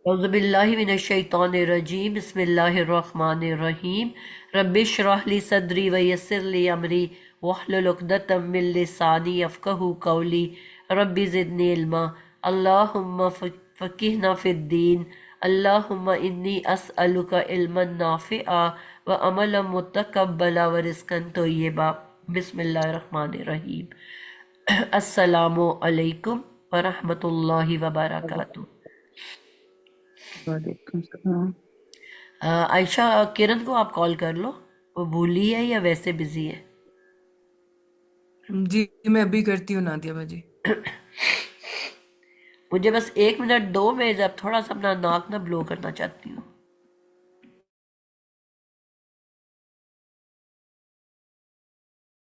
औज़ुबिल्लाहि मिनश्शैतानिर्रजीम बिस्मिल्लाहिर्रहमानिर्रहीम रब्बिश्रह ली सदरी व यस्सिर ली अमरी वहलुल उक़दतम मिन लिसानी यफ़क़हू क़ौली रब्बि ज़िदनी इल्मा अल्लाहुम्मा फ़क़िहना फ़िद्दीन अल्लाहुम्मा इन्नी अस्अलुका इल्मन नाफ़िआ व अमलन मुतक़ब्बला व रिज़्क़न तय्यबा। बिस्मिल्लाहिर्रहमानिर्रहीम। अस्सलामु अलैकुम व रहमतुल्लाहि व बरकातुहू। वालेकुम सलाम। आयशा, किरण को आप कॉल कर लो, वो भूली है या वैसे बिजी है? जी मैं अभी करती हूँ नादिया बाजी। मुझे बस 1 मिनट दो, मैं जब थोड़ा सा अपना नाक ना ब्लो करना चाहती हूँ।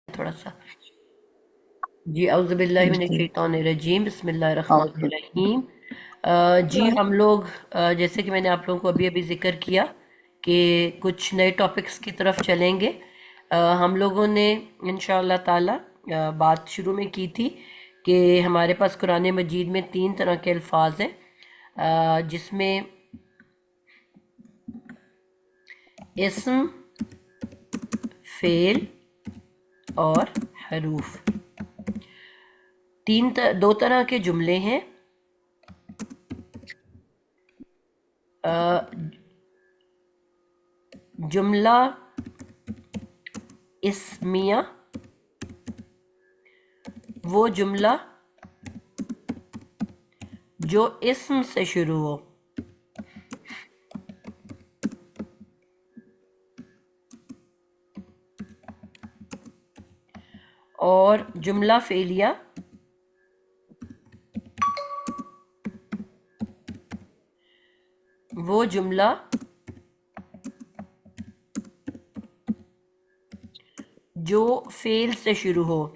थोड़ा सा। जी औज़ुबिल्लाहि जी मिनश्शैतानिर्रजीम और बिस्मिल्लाहिर्रहमानिर्रहीम। जी हम लोग जैसे कि मैंने आप लोगों को अभी अभी जिक्र किया कि कुछ नए टॉपिक्स की तरफ चलेंगे। हम लोगों ने इंशाअल्लाह ताला बात शुरू में की थी कि हमारे पास कुरान मजीद में 3 तरह के अल्फाज हैं, जिसमें इस्म, फेल और हरूफ। 2 तरह के जुमले हैं। जुमला इस्मिया, वो जुमला जो इस्म से शुरू हो, और जुमला फेलिया वो जुमला जो फेल से शुरू हो।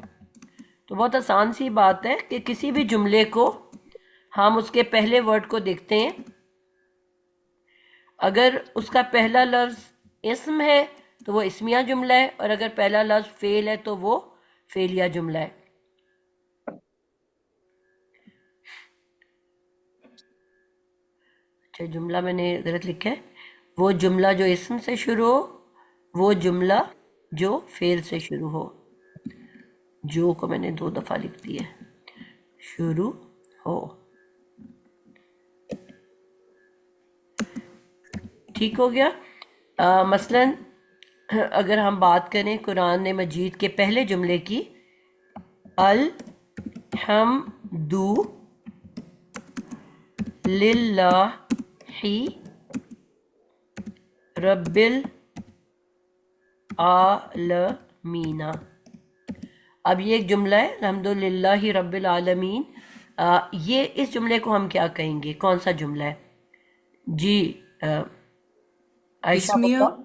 तो बहुत आसान सी बात है कि किसी भी जुमले को हम उसके पहले वर्ड को देखते हैं। अगर उसका पहला लफ्ज़ इस्म है तो वो इस्मिया जुमला है, और अगर पहला लफ्ज़ फेल है तो वो फेलिया जुमला है। अच्छा, जुमला मैंने गलत लिखा है। वो जुमला जो इस्म से शुरू हो, वो जुमला जो फेल से शुरू हो। जो को मैंने 2 दफ़ा लिख दिया है। शुरू हो, ठीक हो गया। मसलन अगर हम बात करें कुरान मजीद के पहले जुमले की, अल हमदु लिल्लाहि रब्बिल आलमीना। अब ये एक जुमला है, अल्हम्दुलिल्लाहि रब्बिल आलमीन। ये इस जुमले को हम क्या कहेंगे, कौन सा जुमला है? जी आयशा इसमिया। बताओ।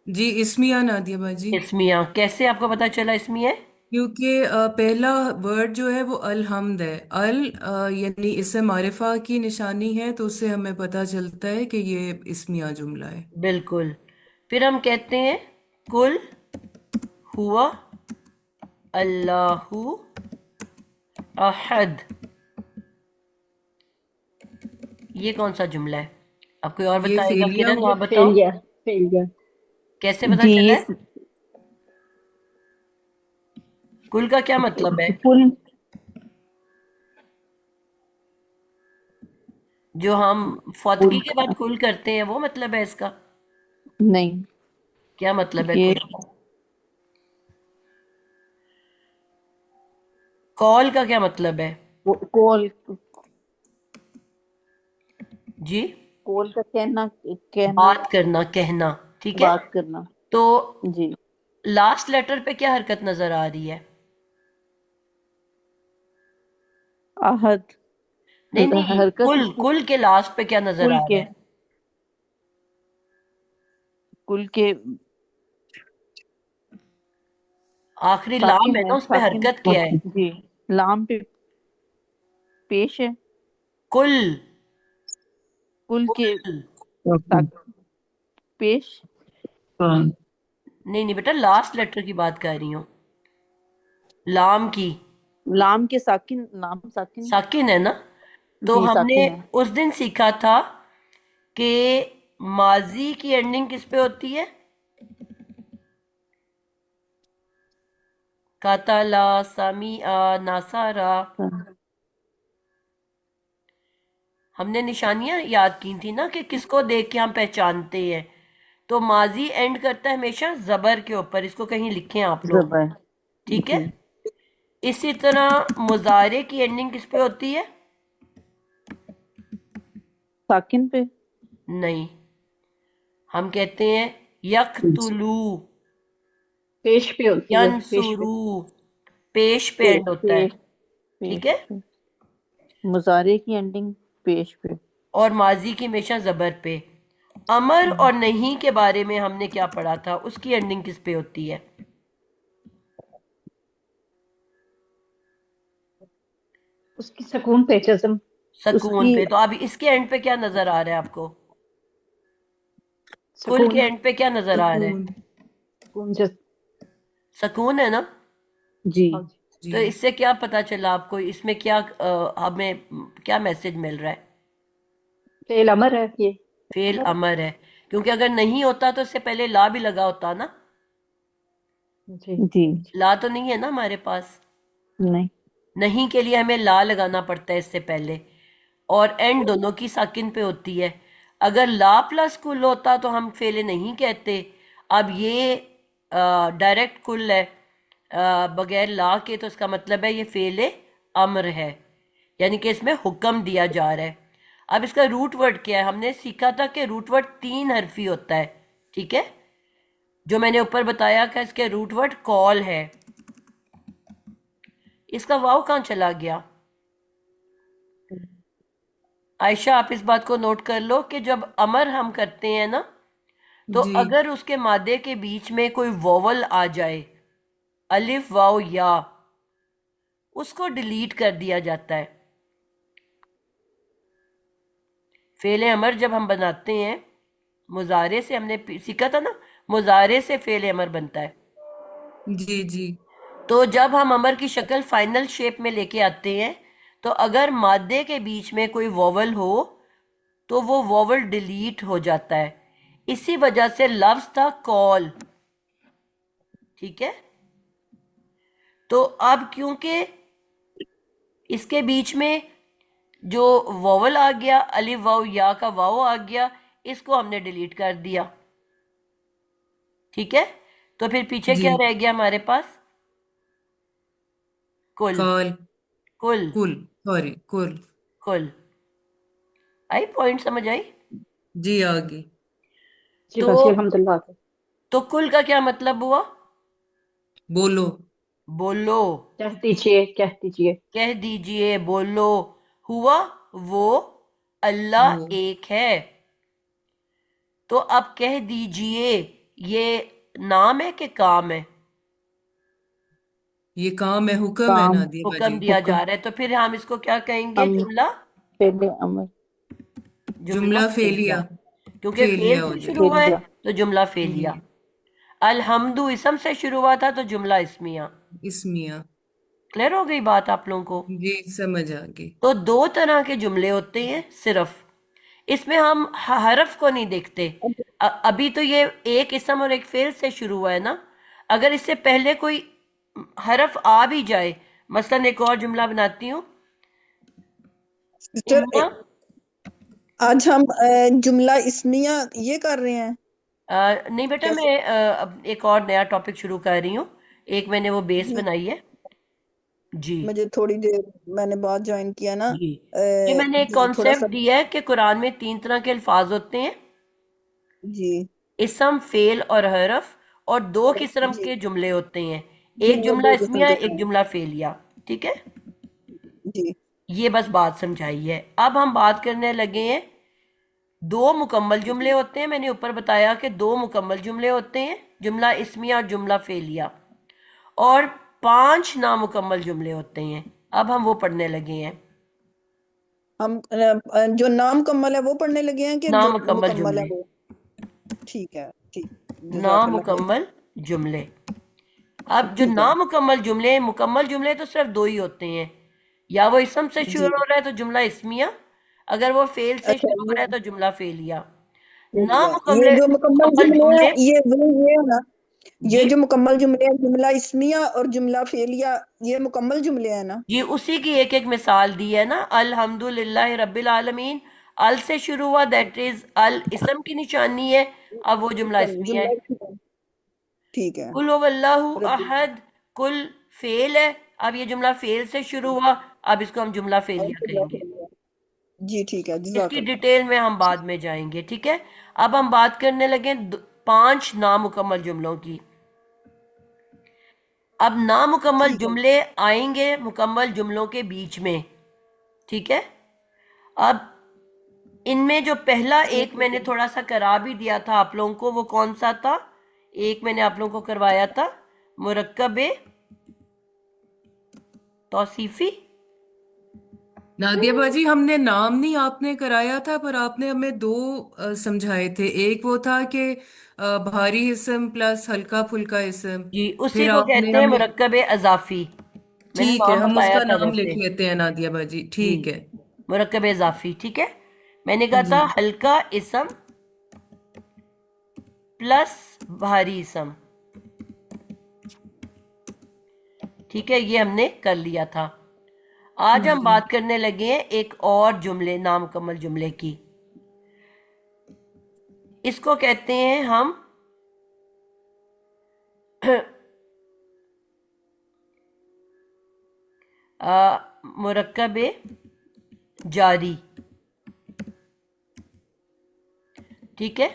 जी इसमिया नादिया बाजी। इस्मिया कैसे आपको पता चला इसमिया है? क्योंकि पहला वर्ड जो है वो अलहम्द है। यानी इससे मारिफा की निशानी है, तो उससे हमें पता चलता है कि ये इसमिया जुमला है। बिल्कुल। फिर हम कहते हैं कुल हुआ अल्लाहु अहद। ये कौन सा जुमला है? अब कोई और ये बताएगा? फेलिया किरण हुआ। आप बताओ, फेल गया फेल गया। कैसे पता जी चला है? कुल का क्या मतलब है? पुल जो हम फौतगी पुल के बाद कुल करते हैं, वो मतलब है इसका? नहीं, क्या मतलब है ये कुल? कॉल का क्या मतलब है? कॉल जी, कॉल का कहना कहना बात करना, कहना। ठीक है। बात करना। तो जी लास्ट लेटर पे क्या हरकत नजर आ रही है? आहद नहीं नहीं, हरकत कुल कुल के लास्ट पे क्या नजर कुल आ रहा के है? कुल के आखिरी लाम साकिन है ना, है, उस पे साकिन। हरकत क्या है? जी लाम पे पेश है। कुल। कुल के कुल। पेश नहीं नहीं बेटा, लास्ट लेटर की बात कर रही हूँ, लाम की। लाम के साकिन, लाम साकिन। साकिन है ना? तो जी हमने साकिन है। उस दिन सीखा था कि माजी की एंडिंग किस पे होती है? कातला, सामिया, नासारा। हमने निशानियां याद की थी ना कि किसको देख के हम पहचानते हैं। तो माजी एंड करता है हमेशा जबर के ऊपर, इसको कहीं लिखें आप लोग, जबर। ठीक है। जी। इसी तरह मुजारे की एंडिंग किस पे होती है? साकिन पे। नहीं, हम कहते हैं यकतुलू, पेश पे होती है, पेश पे। यनसुरू, पेश पे पे, एंड होता है, पेश ठीक पेश है। पे। मुजारे की एंडिंग पेश पे। और माजी की हमेशा जबर पे। अमर और नहीं के बारे में हमने क्या पढ़ा था, उसकी एंडिंग किस पे होती है? उसकी सुकून पे, जज्म। सकून उसकी पे। तो अब इसके एंड पे क्या नजर आ रहा है आपको? कुल के सुकून। एंड पे क्या नजर आ रहा है? सुकून। सुकून सकून है ना। जी। हाँ जी। तो जी। इससे क्या पता चला आपको, इसमें क्या हमें क्या मैसेज मिल रहा है? फेल अमर है ये। फेल अमर है। अमर है, क्योंकि अगर नहीं होता तो इससे पहले ला भी लगा होता ना। जी। जी। ला तो नहीं है ना हमारे पास। नहीं। नहीं के लिए हमें ला लगाना पड़ता है इससे पहले। और एंड दोनों की साकिन पे होती है। अगर ला प्लस कुल होता तो हम फेले नहीं कहते। अब ये डायरेक्ट कुल है बगैर ला के, तो इसका मतलब है ये फेले अम्र है, यानी कि इसमें हुक्म दिया जा रहा है। अब इसका रूट वर्ड क्या है? हमने सीखा था कि रूट वर्ड 3 हरफी होता है, ठीक है। जो मैंने ऊपर बताया कि इसके रूट वर्ड कॉल है। इसका वाव कहाँ चला गया? आयशा, आप इस बात को नोट कर लो कि जब अमर हम करते हैं ना, तो जी। अगर उसके मादे के बीच में कोई वोवल आ जाए, अलिफ वाव या, उसको डिलीट कर दिया जाता है। फेले अमर जब हम बनाते हैं मुजारे से, हमने सीखा था ना, मुजारे से फेले अमर बनता है। जी। जी। तो जब हम अमर की शक्ल फाइनल शेप में लेके आते हैं, तो अगर मादे के बीच में कोई वोवल हो तो वो वोवल डिलीट हो जाता है। इसी वजह से लफ्ज था कॉल, ठीक है। तो अब क्योंकि इसके बीच में जो वोवल आ गया, अलिफ वाव या का वाव आ गया, इसको हमने डिलीट कर दिया, ठीक है। तो फिर पीछे जी। क्या रह गया हमारे पास? कुल। काल। कुल। कुल। सॉरी, कुल। कुल। आई पॉइंट समझ आई? जी, आगे। जी तो बाजी, अल्हम्दुलिल्लाह। तो कुल का क्या मतलब हुआ? बोलो। बोलो। कह दीजिए, कह दीजिए। कह दीजिए, बोलो। हुआ वो वो। अल्लाह एक है। तो अब कह दीजिए, ये नाम है कि काम है? ये काम है, हुक्म है काम। नादिया हुक्म बाजी। दिया जा हुक्म। रहा है, तो फिर हम इसको क्या कहेंगे? अम जुमला। पहले अमर। जुमला जुमला फेलिया, फेलिया। क्योंकि फेल फेलिया हो से शुरू जाएगा। हुआ है, फेलिया। तो जुमला जी। फेलिया। अलहम्दु इसम से शुरू हुआ था, तो जुमला इस्मिया। इसमिया। क्लियर हो गई बात आप लोगों को? जी, समझ आ गई। तो 2 तरह के जुमले होते हैं सिर्फ, इसमें हम हरफ को नहीं देखते। अभी तो ये एक इसम और एक फेल से शुरू हुआ है ना। अगर इससे पहले कोई हरफ आ भी जाए, मसलन एक और जुमला बनाती हूँ। सिस्टर, इन्ना। आज हम जुमला इस्मिया ये कर रहे हैं। नहीं बेटा, कैसे? मैं अब एक और नया टॉपिक शुरू कर रही हूँ। एक मैंने वो बेस जी, बनाई है। जी। मुझे थोड़ी देर, मैंने बाद ज्वाइन किया ना। जी। ये मैंने एक जी, थोड़ा सा। कॉन्सेप्ट दिया है कि कुरान में 3 तरह के अल्फाज होते हैं, जी। इसम, फेल और हरफ। और 2 किस्म जी, के जुमले होते हैं, एक जुमले जुमला दो किस्म इसमिया, के एक हैं। जुमला फेलिया, ठीक है। जी। ये बस बात समझाई है। अब हम बात करने लगे हैं, 2 मुकम्मल जुमले होते हैं। मैंने ऊपर बताया कि 2 मुकम्मल जुमले होते हैं, जुमला इस्मिया और जुमला फेलिया। और 5 नामुकम्मल जुमले होते हैं। अब हम वो पढ़ने लगे हैं, हम जो नाम मुकम्मल है वो पढ़ने लगे हैं कि जो नामुकम्मल मुकम्मल है जुमले। वो। ठीक है, ठीक। जज़ाकल्लाह खैर। नामुकम्मल जुमले। अब जो ठीक है। नामुकम्मल जुमले हैं, मुकम्मल जुमले तो सिर्फ 2 ही होते हैं। या वो इसम से शुरू जी। हो रहा है तो जुमला इस्मिया, अगर वो फेल से अच्छा शुरू हो रहा है तो जुमला फेलिया। ठीक ना है, मुकम्मल ये जो मुकम्मल मुकम्मल जुमले हैं जुमले। ये है ना, ये जी जो मुकम्मल जुमले हैं, जुमला इस्मिया और जुमला फेलिया, ये मुकम्मल जुमले हैं ना? जी, उसी की एक एक मिसाल दी है ना। अल्हम्दुलिल्लाह रब्बिल आलमीन, अल से शुरू हुआ, दैट इज अल इसम की निशानी है। अब वो जुमला इसमी है। जुमला इस्मिया, ठीक है। कुल हुवल्लाहु रब्बी अहद, कुल फेल है। अब ये जुमला फेल से शुरू हुआ, अब इसको हम जुमला और फेलिया जुमला कहेंगे। फेलिया। जी ठीक है, इसकी जज़ाकल्लाह। डिटेल में हम बाद में जाएंगे, ठीक है। अब हम बात करने लगे 5 नामुकम्मल जुमलों की। अब नामुकम्मल ठीक है। जुमले आएंगे मुकम्मल जुमलों के बीच में, ठीक है। अब इनमें जो पहला एक मैंने थोड़ा सा करा भी दिया था आप लोगों को, वो कौन सा था? एक मैंने आप लोगों को करवाया था, मुरक्कबे तौसीफी। नादिया बाजी, हमने नाम नहीं आपने कराया था, पर आपने हमें दो समझाए थे। एक वो था कि भारी इस्म प्लस हल्का फुल्का इस्म। जी, उसी फिर को आपने कहते हैं हमें, मुरक्कबे अजाफी। मैंने ठीक है, नाम हम बताया उसका था नाम लिख वैसे। लेते हैं नादिया बाजी, जी, ठीक है। मुरक्कबे इजाफी, ठीक है। मैंने कहा था जी हल्का इस्म प्लस भारी इस्म, ठीक है, ये हमने कर लिया था। आज हम जी बात करने लगे हैं एक और जुमले, नामुकम्मल जुमले की। इसको कहते हैं हम मुरक्कबे जारी, ठीक है।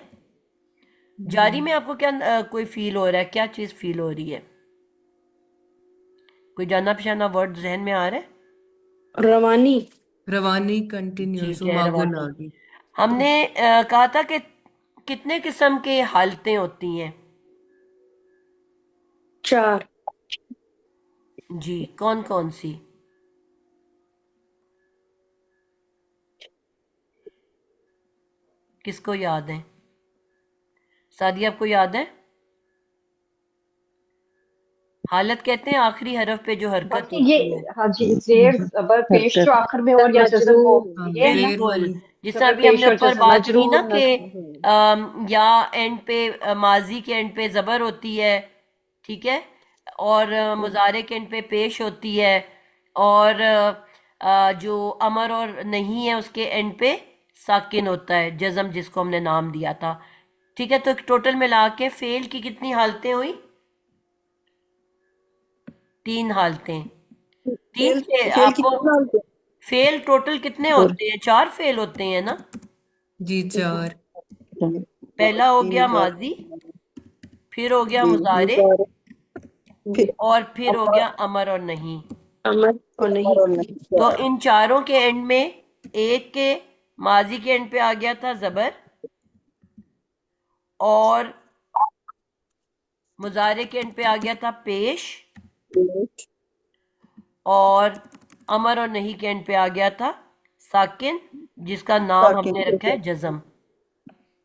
जारी में आपको क्या कोई फील हो रहा है? क्या चीज फील हो रही है? कोई जाना पहचाना वर्ड जहन में आ रहा है? रवानी। रवानी, कंटिन्यूस, ठीक वो है, मागुल आ रवानी। गई। हमने कहा था कि कितने किस्म के हालतें होती हैं? 4। जी, कौन कौन सी? किसको याद है? सादिया, आपको याद है? हालत कहते हैं आखिरी हरफ पे जो हरकत बाकी ये, होती है। हाँ जी, जेर जबर पेश जो हरकत। आखिर में हो या जज्म हो, हाँ, ये है ना? जेर बिल्कुल। वाली। जिस जबर अभी पेश हमने और ऊपर जज्म, बात की ना मजरूर कि नस्ब। या एंड पे माजी के एंड पे जबर होती है, ठीक है, और मुजारे के एंड पे पेश होती है, और जो अमर और नहीं है उसके एंड पे साकिन होता है, जज्म, जिसको हमने नाम दिया था, ठीक है। तो टोटल मिला के फेल की कितनी हालतें हुई? 3 हालतें। तीन फेल, फेल फेल की आपको, कितना होते फेल टोटल कितने और होते हैं? 4 फेल होते हैं ना। जी, चार। हैं? पहला हो तीन गया चार, माजी, फिर हो गया जी मुजारे, फिर और फिर हो अमर, गया अमर और नहीं। अमर और फिर नहीं। अमर और नहीं, तो चार। इन चारों के एंड में, एक के माजी के एंड पे आ गया था जबर, और मुजारे के एंड पे आ गया था पेश, और अमर और नहीं के एंड पे आ गया था साकिन, जिसका नाम साकिन, हमने रखा है जज्म,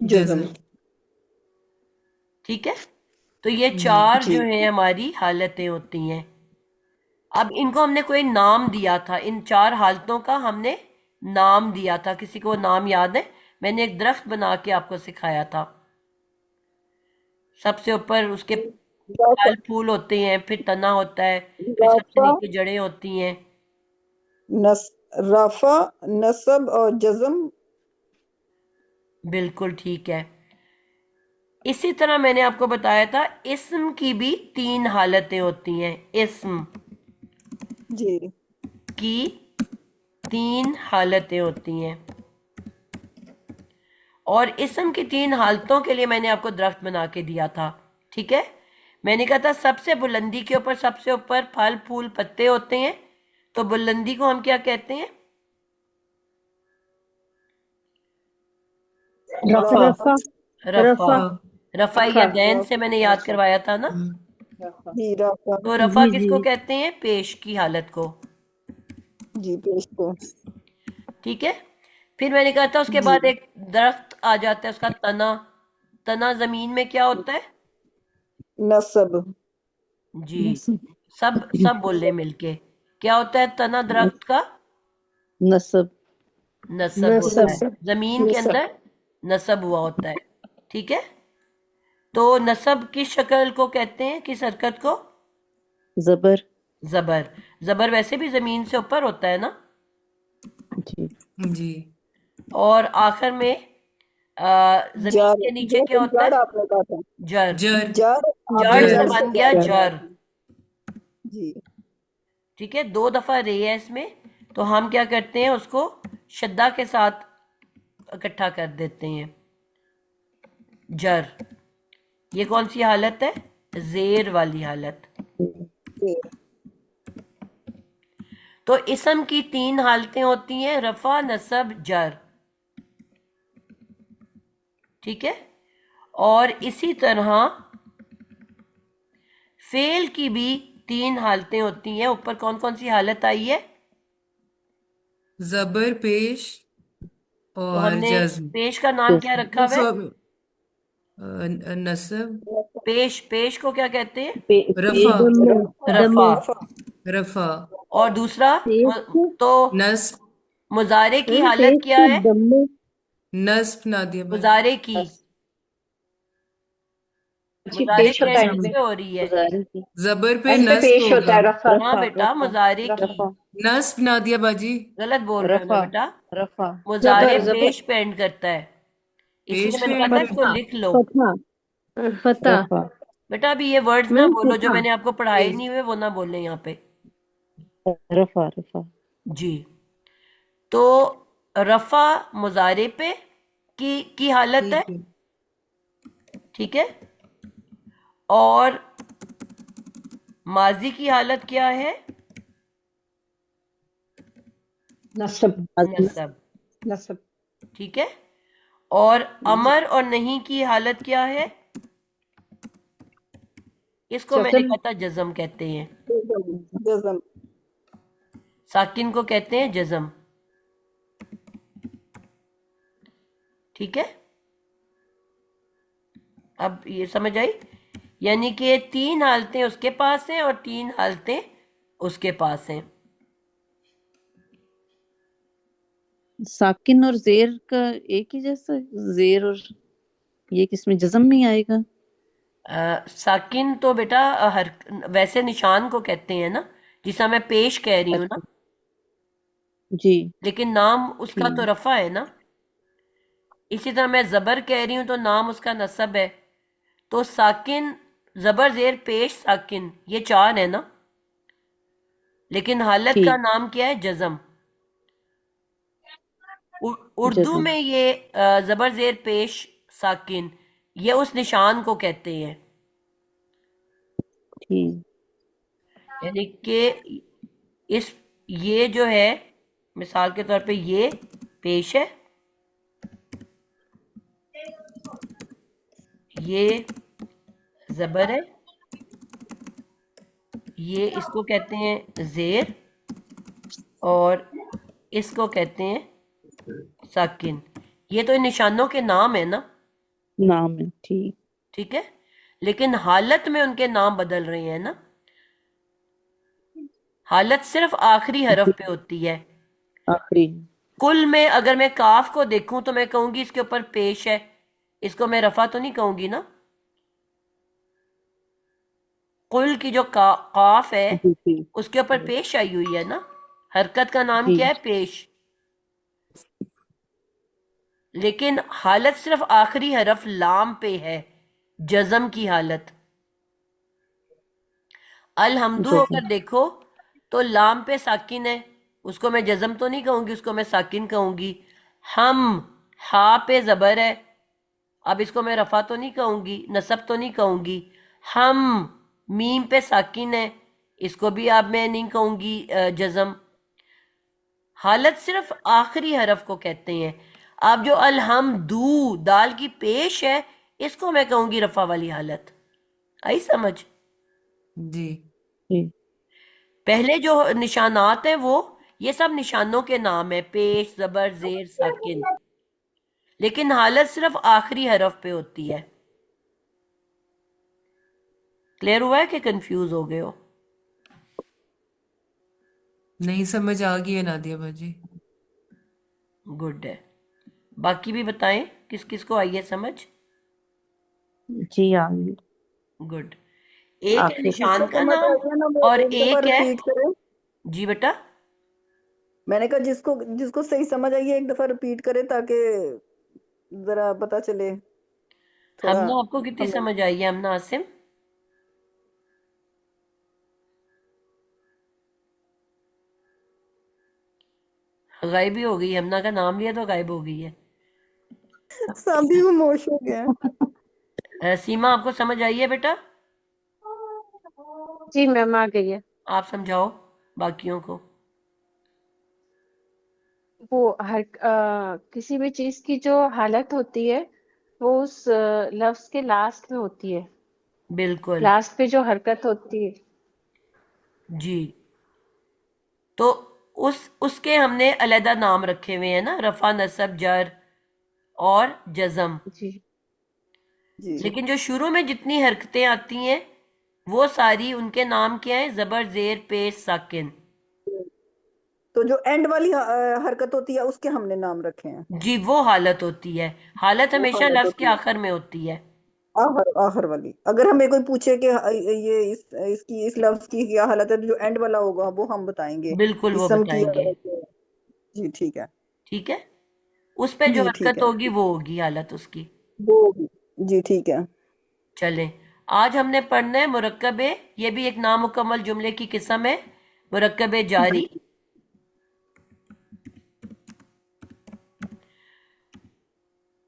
जज्म। जज्म। ठीक है। तो ये जी 4 जी जो है हमारी हालतें होती हैं। अब इनको हमने कोई नाम दिया था, इन 4 हालतों का हमने नाम दिया था। किसी को नाम याद है? मैंने एक दरख्त बना के आपको सिखाया था। सबसे ऊपर उसके फल फूल होते हैं, फिर तना होता है, फिर सबसे राफा, नीचे जड़ें होती हैं। नस राफा, नसब और जज्म। बिल्कुल ठीक है। इसी तरह मैंने आपको बताया था इस्म की भी 3 हालतें होती हैं। इस्म जी की 3 हालतें होती हैं, और इस्म की 3 हालतों के लिए मैंने आपको दरख्त बना के दिया था, ठीक है। मैंने कहा था सबसे बुलंदी के ऊपर, सबसे ऊपर फल फूल पत्ते होते हैं, तो बुलंदी को हम क्या कहते हैं? रफा, रफा। रफा। रफा। रफा रफा। या दैन से मैंने याद करवाया था ना। जी रफा, तो रफा जी जी। किसको कहते हैं? पेश की हालत को, जी पेश को। ठीक है। फिर मैंने कहा था उसके जी बाद एक दरख्त आ जाता है, उसका तना। तना जमीन में क्या होता है? नसब, जी, सब सब बोले मिलके, क्या होता है तना दरख्त का? नसब। नसब होता है, नसब जमीन के नसब अंदर नसब हुआ होता है। ठीक है, तो नसब किस शक्ल को कहते हैं, किस हरकत को? जबर। जबर। जबर वैसे भी जमीन से ऊपर होता है ना। जी। जी। और आखिर में जमीन जार, के नीचे क्या जड़ होता जड़ है? आपने कहा था। जर। जर। जड़, आपने जड़ जर। से जड़ से बन क्या गया जर। किया? जर। जी। ठीक है, दो दफा रे है इसमें, तो हम क्या करते हैं, उसको शद्दा के साथ इकट्ठा कर देते हैं, जर। ये कौन सी हालत है? जेर वाली हालत। जी। तो इसम की तीन हालतें होती हैं, रफा, नसब, जर। ठीक है, और इसी तरह फेल की भी तीन हालतें होती हैं। ऊपर कौन कौन सी हालत आई है? जबर पेश तो और हमने जज्म। पेश का नाम क्या रखा हुआ है? नसब। पेश, पेश को क्या कहते हैं? पेश। रफा। दम्मा रफा। दम्मा रफा। रफा। और दूसरा पेश को तो नस्ब। मुजारे की मैम हालत पेश क्या को है? दम्मे नस्ब नादिया भाई। मुजारे की, जी मुजारे पेश होता है अच्छा, कैसे इसमें। से हो रही है? गुजारे की। जबर पे इस पे नस्ब पेश होता होगा। है रफा। हाँ रफा बेटा, रफा मुजारे की। रफा नस्ब नादिया बाजी। गलत बोल रहे हो ना रफा बेटा, रफा मुजारे जबर जबर। पेश पे एंड करता है, पेश इसीलिए मैंने पे कहा था एंड। इसको लिख लो। फतहा फतहा रफा बेटा अभी ये वर्ड्स ना मैम बोलो जो फतहा मैंने आपको पढ़ाए नहीं हुए, वो ना बोले यहाँ पे। रफा रफा। जी, तो रफा मुजारे पे की हालत है। ठीक है। ठीक है, और माजी की हालत क्या है? नसब। नसब। नसब। ठीक है, और अमर और नहीं की हालत क्या है? इसको मैंने जज़म। कहा था जज़म कहते हैं, जज़म। जज़म। साकिन को कहते हैं जज़म। ठीक है, अब ये समझ आई? यानी कि तीन हालतें उसके पास हैं और तीन हालतें उसके पास हैं। साकिन और जेर का एक ही जैसा, जेर और ये किसमें जज्म में ही आएगा? साकिन तो बेटा हर वैसे निशान को कहते हैं ना, जिसे मैं पेश कह रही हूँ ना, अच्छा। जी। लेकिन नाम उसका तो ठीक। रफा है ना। इसी तरह मैं जबर कह रही हूँ तो नाम उसका नसब है। तो साकिन, जबर, जेर, पेश, साकिन, ये चार है ना, लेकिन हालत का ठीक। नाम क्या है? जज़म। उर्दू जज्म। में ये जबर, जेर, पेश, साकिन, ये उस निशान को कहते हैं। ठीक। यानी कि इस, ये जो है, मिसाल के तौर पे ये पेश है, ये जबर है, ये इसको कहते हैं जेर, और इसको कहते हैं साकिन। ये तो इन निशानों के नाम है ना। नाम है। ठीक। ठीक है, लेकिन हालत में उनके नाम बदल रहे हैं ना। हालत सिर्फ आखिरी हरफ पे होती है। आखिरी। कुल में अगर मैं काफ को देखूं तो मैं कहूंगी इसके ऊपर पेश है, इसको मैं रफा तो नहीं कहूंगी ना। कुल की जो काफ है जी जी उसके ऊपर पेश आई हुई है ना। हरकत का नाम जी। क्या है? पेश। लेकिन हालत सिर्फ आखिरी हरफ लाम पे है, जज़म की हालत। अल हमदू जज्म। होकर देखो तो लाम पे साकिन है, उसको मैं जज़म तो नहीं कहूंगी, उसको मैं साकिन कहूंगी। हम, हा पे जबर है, अब इसको मैं रफा तो नहीं कहूंगी, नसब तो नहीं कहूंगी। हम, मीम पे साकिन है, इसको भी अब मैं नहीं कहूंगी जज़म। हालत सिर्फ आखिरी हरफ को कहते हैं। अब जो अलहमदू दाल की पेश है, इसको मैं कहूंगी रफा वाली हालत। आई समझ? जी। जी। पहले जो निशानात हैं वो, ये सब निशानों के नाम है, पेश, जबर, जेर, साकिन, लेकिन हालत सिर्फ आखिरी हरफ पे होती है। क्लियर हुआ है कि कंफ्यूज हो गए हो? नहीं समझ आ गई है नादिया बाजी। गुड है। बाकी भी बताएं किस किस को आई है समझ। जी आमीन। गुड। एक है आखिर निशान जिसको का समझ आ नाम गया ना वो और एक दफा एक है। रिपीट करे। जी बेटा। मैंने कहा जिसको जिसको सही समझ आई है एक दफा रिपीट करे ताकि जरा पता चले थोड़ा हमना आपको कितनी हमें। समझ आई है हमना आसिम। गायब ही हो गई है, हमना का नाम लिया तो गायब हो गई है। सभी खामोश हो गए हैं। सीमा आपको समझ आई है बेटा। जी मैम आ गई है। आप समझाओ बाकियों को। वो किसी भी चीज की जो हालत होती है वो उस लफ्ज के लास्ट में होती है। बिल्कुल। लास्ट पे जो हरकत होती है। जी। तो उसके हमने अलहदा नाम रखे हुए हैं ना, रफा नसब जर और जज़म। जी जी। जी लेकिन जो शुरू में जितनी हरकतें आती हैं वो सारी उनके नाम क्या है, जबर जेर पेश साकिन। तो जो एंड वाली हरकत होती है उसके हमने नाम रखे हैं। जी वो हालत होती है। हालत वो हमेशा हालत लफ्ज के होती है आखिर में होती है। आखिर आखिर वाली। अगर हमें कोई पूछे कि ये इसकी इस लफ्ज की क्या हालत है तो जो एंड वाला होगा वो हम बताएंगे। बिल्कुल वो इसम की बताएंगे। अगर जी ठीक है। ठीक है। उस पे जो जी ठीक हरकत है। होगी वो होगी हालत उसकी। वो भी जी ठीक है। चलें। आज हमने पढ़ना है मुरक्कब, ये भी एक नामुकम्मल जुमले की किस्म है। मुरक्कब जारी। बिल्कुल।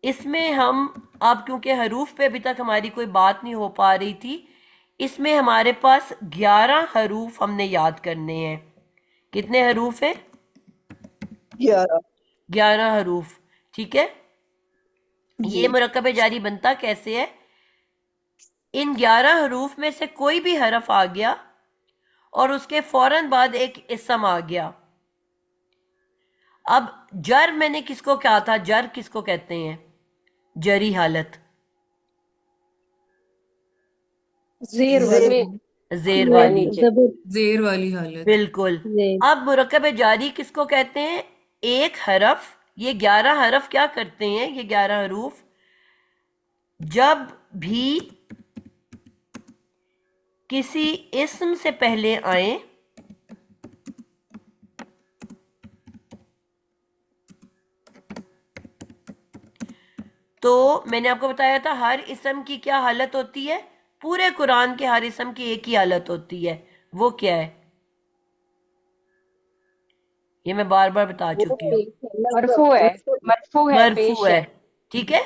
इसमें हम, अब क्योंकि हरूफ पे अभी तक हमारी कोई बात नहीं हो पा रही थी, इसमें हमारे पास 11 हरूफ हमने याद करने हैं। कितने हरूफ हैं? 11। 11 हरूफ। ठीक है। जी ये मुरक्कब जारी बनता कैसे है? इन 11 हरूफ में से कोई भी हरफ आ गया और उसके फौरन बाद एक इसम आ गया। अब जर मैंने किसको कहा था, जर किसको कहते हैं? जरी हालत, जेर जेर में जेर वाली। यानी जबर जेर वाली हालत। बिल्कुल। जेर। अब मुरक्कब जारी किसको कहते हैं? एक हरफ, ये 11 हरफ क्या करते हैं, ये 11 हरूफ जब भी किसी इस्म से पहले आए तो मैंने आपको बताया था हर इस्म की क्या हालत होती है। पूरे कुरान के हर इस्म की एक ही हालत होती है। वो क्या है? ये मैं बार बार बता वो चुकी हूँ। मरफू है। मरफू है मरफू पेश है। है। ठीक है।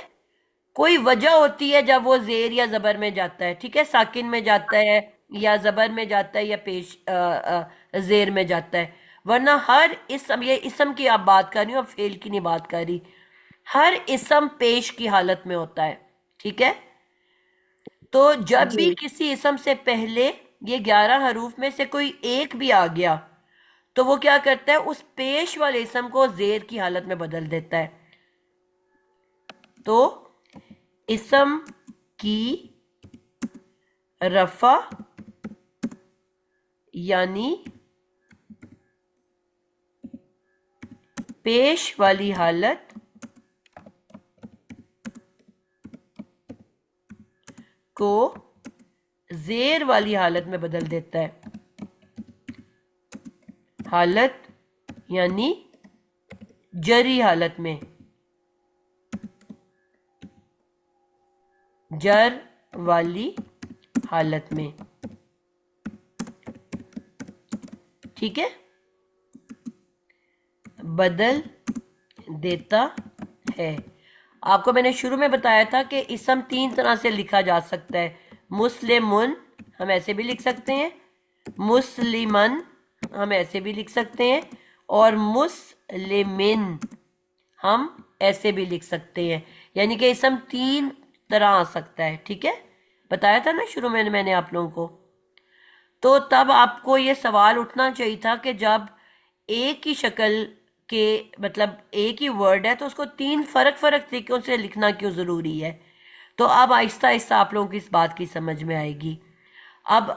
कोई वजह होती है जब वो जेर या जबर में जाता है। ठीक है, साकिन में जाता है या जबर में जाता है या पेश जेर में जाता है। वरना हर इसम, ये इसम की आप बात कर रही हो, अब फेल की नहीं बात कर रही। हर इसम पेश की हालत में होता है। ठीक है। तो जब भी जी किसी इसम से पहले ये 11 हरूफ में से कोई एक भी आ गया तो वो क्या करता है, उस पेश वाले इसम को जेर की हालत में बदल देता है। तो इसम की रफा यानी पेश वाली हालत को जेर वाली हालत में बदल देता है। हालत यानी जरी हालत में, जर वाली हालत में। ठीक है, बदल देता है। आपको मैंने शुरू में बताया था कि इसम 3 तरह से लिखा जा सकता है। मुस्लिमुन हम ऐसे भी लिख सकते हैं, मुस्लिमन हम ऐसे भी लिख सकते हैं, और मुस्लिमिन हम ऐसे भी लिख सकते हैं। यानी कि इसम 3 तरह आ सकता है। ठीक है, बताया था ना शुरू में मैंने आप लोगों को। तो तब आपको ये सवाल उठना चाहिए था कि जब एक ही शक्ल के, मतलब एक ही वर्ड है, तो उसको 3 फर्क फर्क तरीकों से लिखना क्यों ज़रूरी है। तो अब आहिस्ता आहिस्ता आप लोगों की इस बात की समझ में आएगी। अब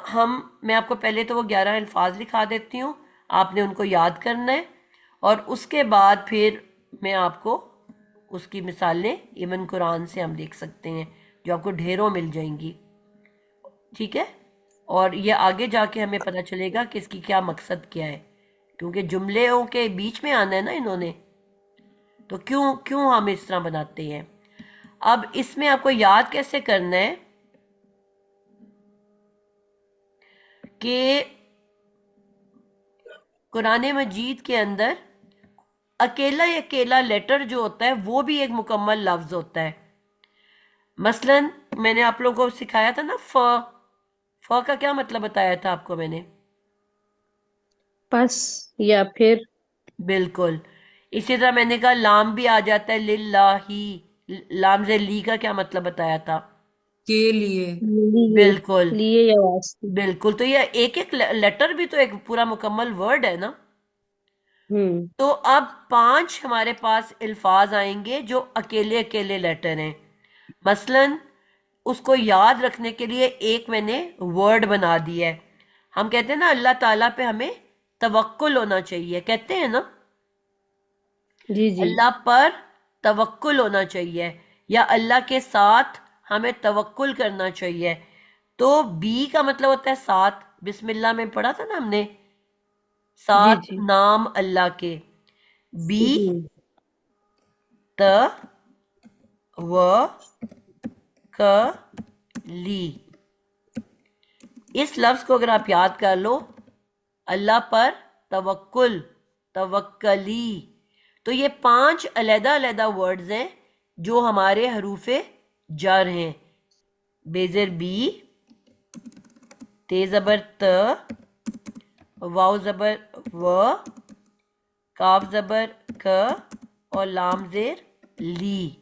मैं आपको पहले तो वो 11 अल्फाज लिखा देती हूँ, आपने उनको याद करना है और उसके बाद फिर में आपको उसकी मिसालें इवन कुरान से हम देख सकते हैं, जो आपको ढेरों मिल जाएंगी। ठीक है, और ये आगे जाके हमें पता चलेगा कि इसकी क्या मकसद क्या है, क्योंकि जुमलों के बीच में आना है ना इन्होंने, तो क्यों क्यों हम इस तरह बनाते हैं। अब इसमें आपको याद कैसे करना है कि कुरान मजीद के अंदर अकेला लेटर जो होता है वो भी एक मुकम्मल लफ्ज होता है। मसलन मैंने आप लोगों को सिखाया था ना, फ का क्या मतलब बताया था आपको मैंने? पस या फिर। बिल्कुल। इसी तरह मैंने कहा लाम भी आ जाता है, लिल्लाही, लाम से ली का क्या मतलब बताया था? के लिए। लिए। बिल्कुल लिए या वास्ते। बिल्कुल। तो ये एक एक लेटर भी तो एक पूरा मुकम्मल वर्ड है ना। हम्म। तो अब 5 हमारे पास अल्फाज आएंगे जो अकेले अकेले लेटर हैं। मसलन उसको याद रखने के लिए एक मैंने वर्ड बना दिया है। हम कहते हैं ना अल्लाह ताला पे हमें तवक्कुल होना चाहिए, कहते हैं ना जी जी। अल्लाह पर तवक्कुल होना चाहिए, या अल्लाह के साथ हमें तवक्कुल करना चाहिए। तो बी का मतलब होता है साथ, बिस्मिल्लाह में पढ़ा था ना हमने, जी साथ जी। नाम अल्लाह के। बी जी त व क ली। इस लफ्ज को अगर आप याद कर लो, अल्लाह पर तवक्कुल, तवक्कली, तो ये 5 अलग-अलग वर्ड्स हैं जो हमारे हरूफे जर हैं। बेजर बी, ते जबर त, वाव जबर व, काफ जबर क और लाम जेर ली।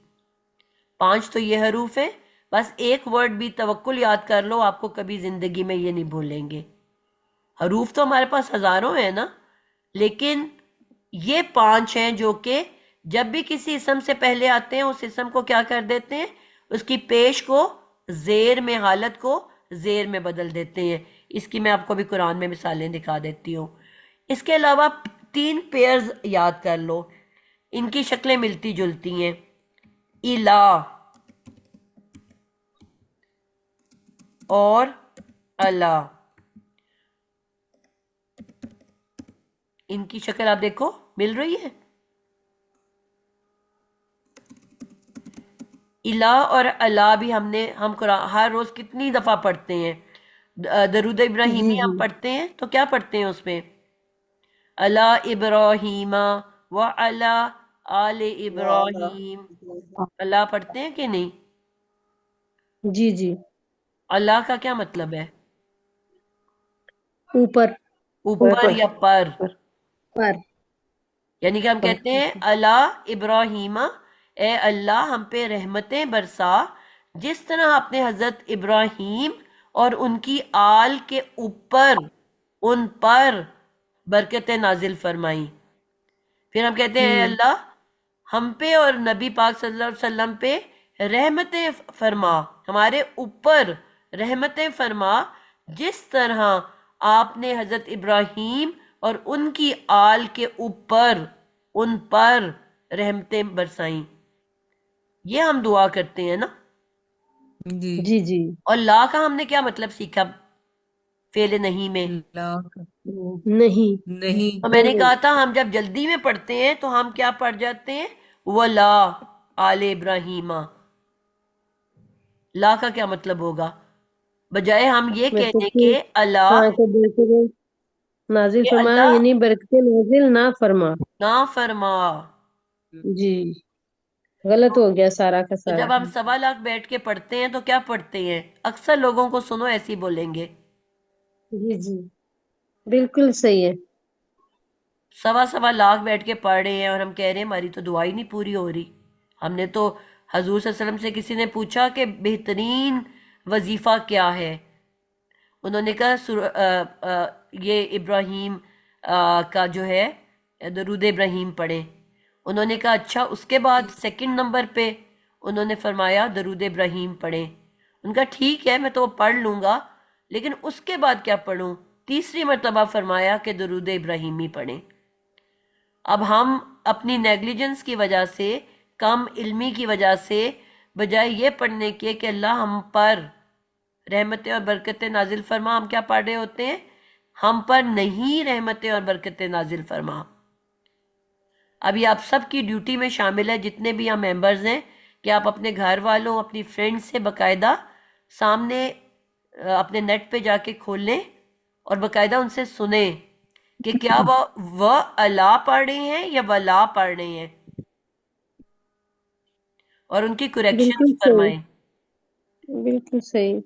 5 तो ये हरूफ है। बस एक वर्ड भी तवक्कुल याद कर लो, आपको कभी जिंदगी में ये नहीं भूलेंगे। हरूफ तो हमारे पास हजारों है ना, लेकिन ये 5 हैं जो कि जब भी किसी इसम से पहले आते हैं उस इसम को क्या कर देते हैं, उसकी पेश को जेर में, हालत को जेर में बदल देते हैं। इसकी मैं आपको भी कुरान में मिसालें दिखा देती हूँ। इसके अलावा 3 पेयर्स याद कर लो, इनकी शक्लें मिलती जुलती हैं। इला और अला, इनकी शक्ल आप देखो मिल रही है। इला और अला भी हम कुरान हर रोज कितनी दफा पढ़ते हैं। दरूद जी इब्राहिमी हम जी। पढ़ते हैं तो क्या पढ़ते हैं उसमें? अला इब्राहिमा व अला आले इब्राहिम, अल्लाह पढ़ते हैं कि नहीं? जी जी। अल्लाह का क्या मतलब है? ऊपर। ऊपर या पर। पर। यानी कि हम पर। कहते हैं अला इब्राहिमा, ए अल्लाह हम पे रहमतें बरसा, जिस तरह आपने हजरत इब्राहिम और उनकी आल के ऊपर, उन पर बरकतें नाजिल फरमाई। फिर हम कहते हैं अल्लाह हम पे और नबी पाक सल्लल्लाहु अलैहि वसल्लम पे रहमतें फरमा, हमारे ऊपर रहमतें फरमा, जिस तरह आपने हजरत इब्राहिम और उनकी आल के ऊपर, उन पर रहमतें बरसाई। ये हम दुआ करते हैं ना। जी। जी जी। और ला का हमने क्या मतलब सीखा फेल नहीं में? ला। नहीं। नहीं। तो मैंने कहा था हम जब जल्दी में पढ़ते हैं तो हम क्या पढ़ जाते हैं, वला आले इब्राहिमा। ला का क्या मतलब होगा? बजाय हम ये मैं तो कहने के फिर अल्लाह, हाँ के बरकतें नाजिल ये फरमा, अल्लाह यानी बरकतें नाजिल ना फरमा। ना फरमा। जी। गलत हो गया सारा का तो सारा। जब हम 1.25 लाख बैठ के पढ़ते हैं तो क्या पढ़ते हैं? अक्सर लोगों को सुनो ऐसे ही बोलेंगे, जी जी। बिल्कुल सही है। 1.25 लाख बैठ के पढ़ रहे हैं और हम कह रहे हैं हमारी तो दुआ ही नहीं पूरी हो रही। हमने तो हजूर सल्लल्लाहु अलैहि वसल्लम से किसी ने पूछा कि बेहतरीन वजीफा क्या है, उन्होंने कहा ये इब्राहिम का जो है दरूद इब्राहिम पढ़े। उन्होंने कहा अच्छा, उसके बाद सेकंड नंबर पे उन्होंने फरमाया दरूद इब्राहिम पढ़े। उनका ठीक है मैं तो वो पढ़ लूंगा, लेकिन उसके बाद क्या पढ़ूं? तीसरी मर्तबा फरमाया कि दरूद इब्राहिमी पढ़ें। अब हम अपनी नेग्लिजेंस की वजह से, कम इल्मी की वजह से, बजाय ये पढ़ने के कि अल्लाह हम पर रहमतें और बरकतें नाजिल फरमा, हम क्या पढ़ रहे होते हैं? हम पर नहीं रहमतें और बरकतें नाजिल फरमा। अभी आप सबकी ड्यूटी में शामिल है, जितने भी यहाँ मेंबर्स हैं, कि आप अपने घर वालों, अपनी फ्रेंड्स से बकायदा सामने अपने नेट पे जाके खोल लें और बकायदा उनसे सुने कि क्या वह अला पढ़ रहे हैं या वला पढ़ रहे हैं, और उनकी करेक्शंस बिल्कुल सही, फरमाएं। बिल्कुल सही।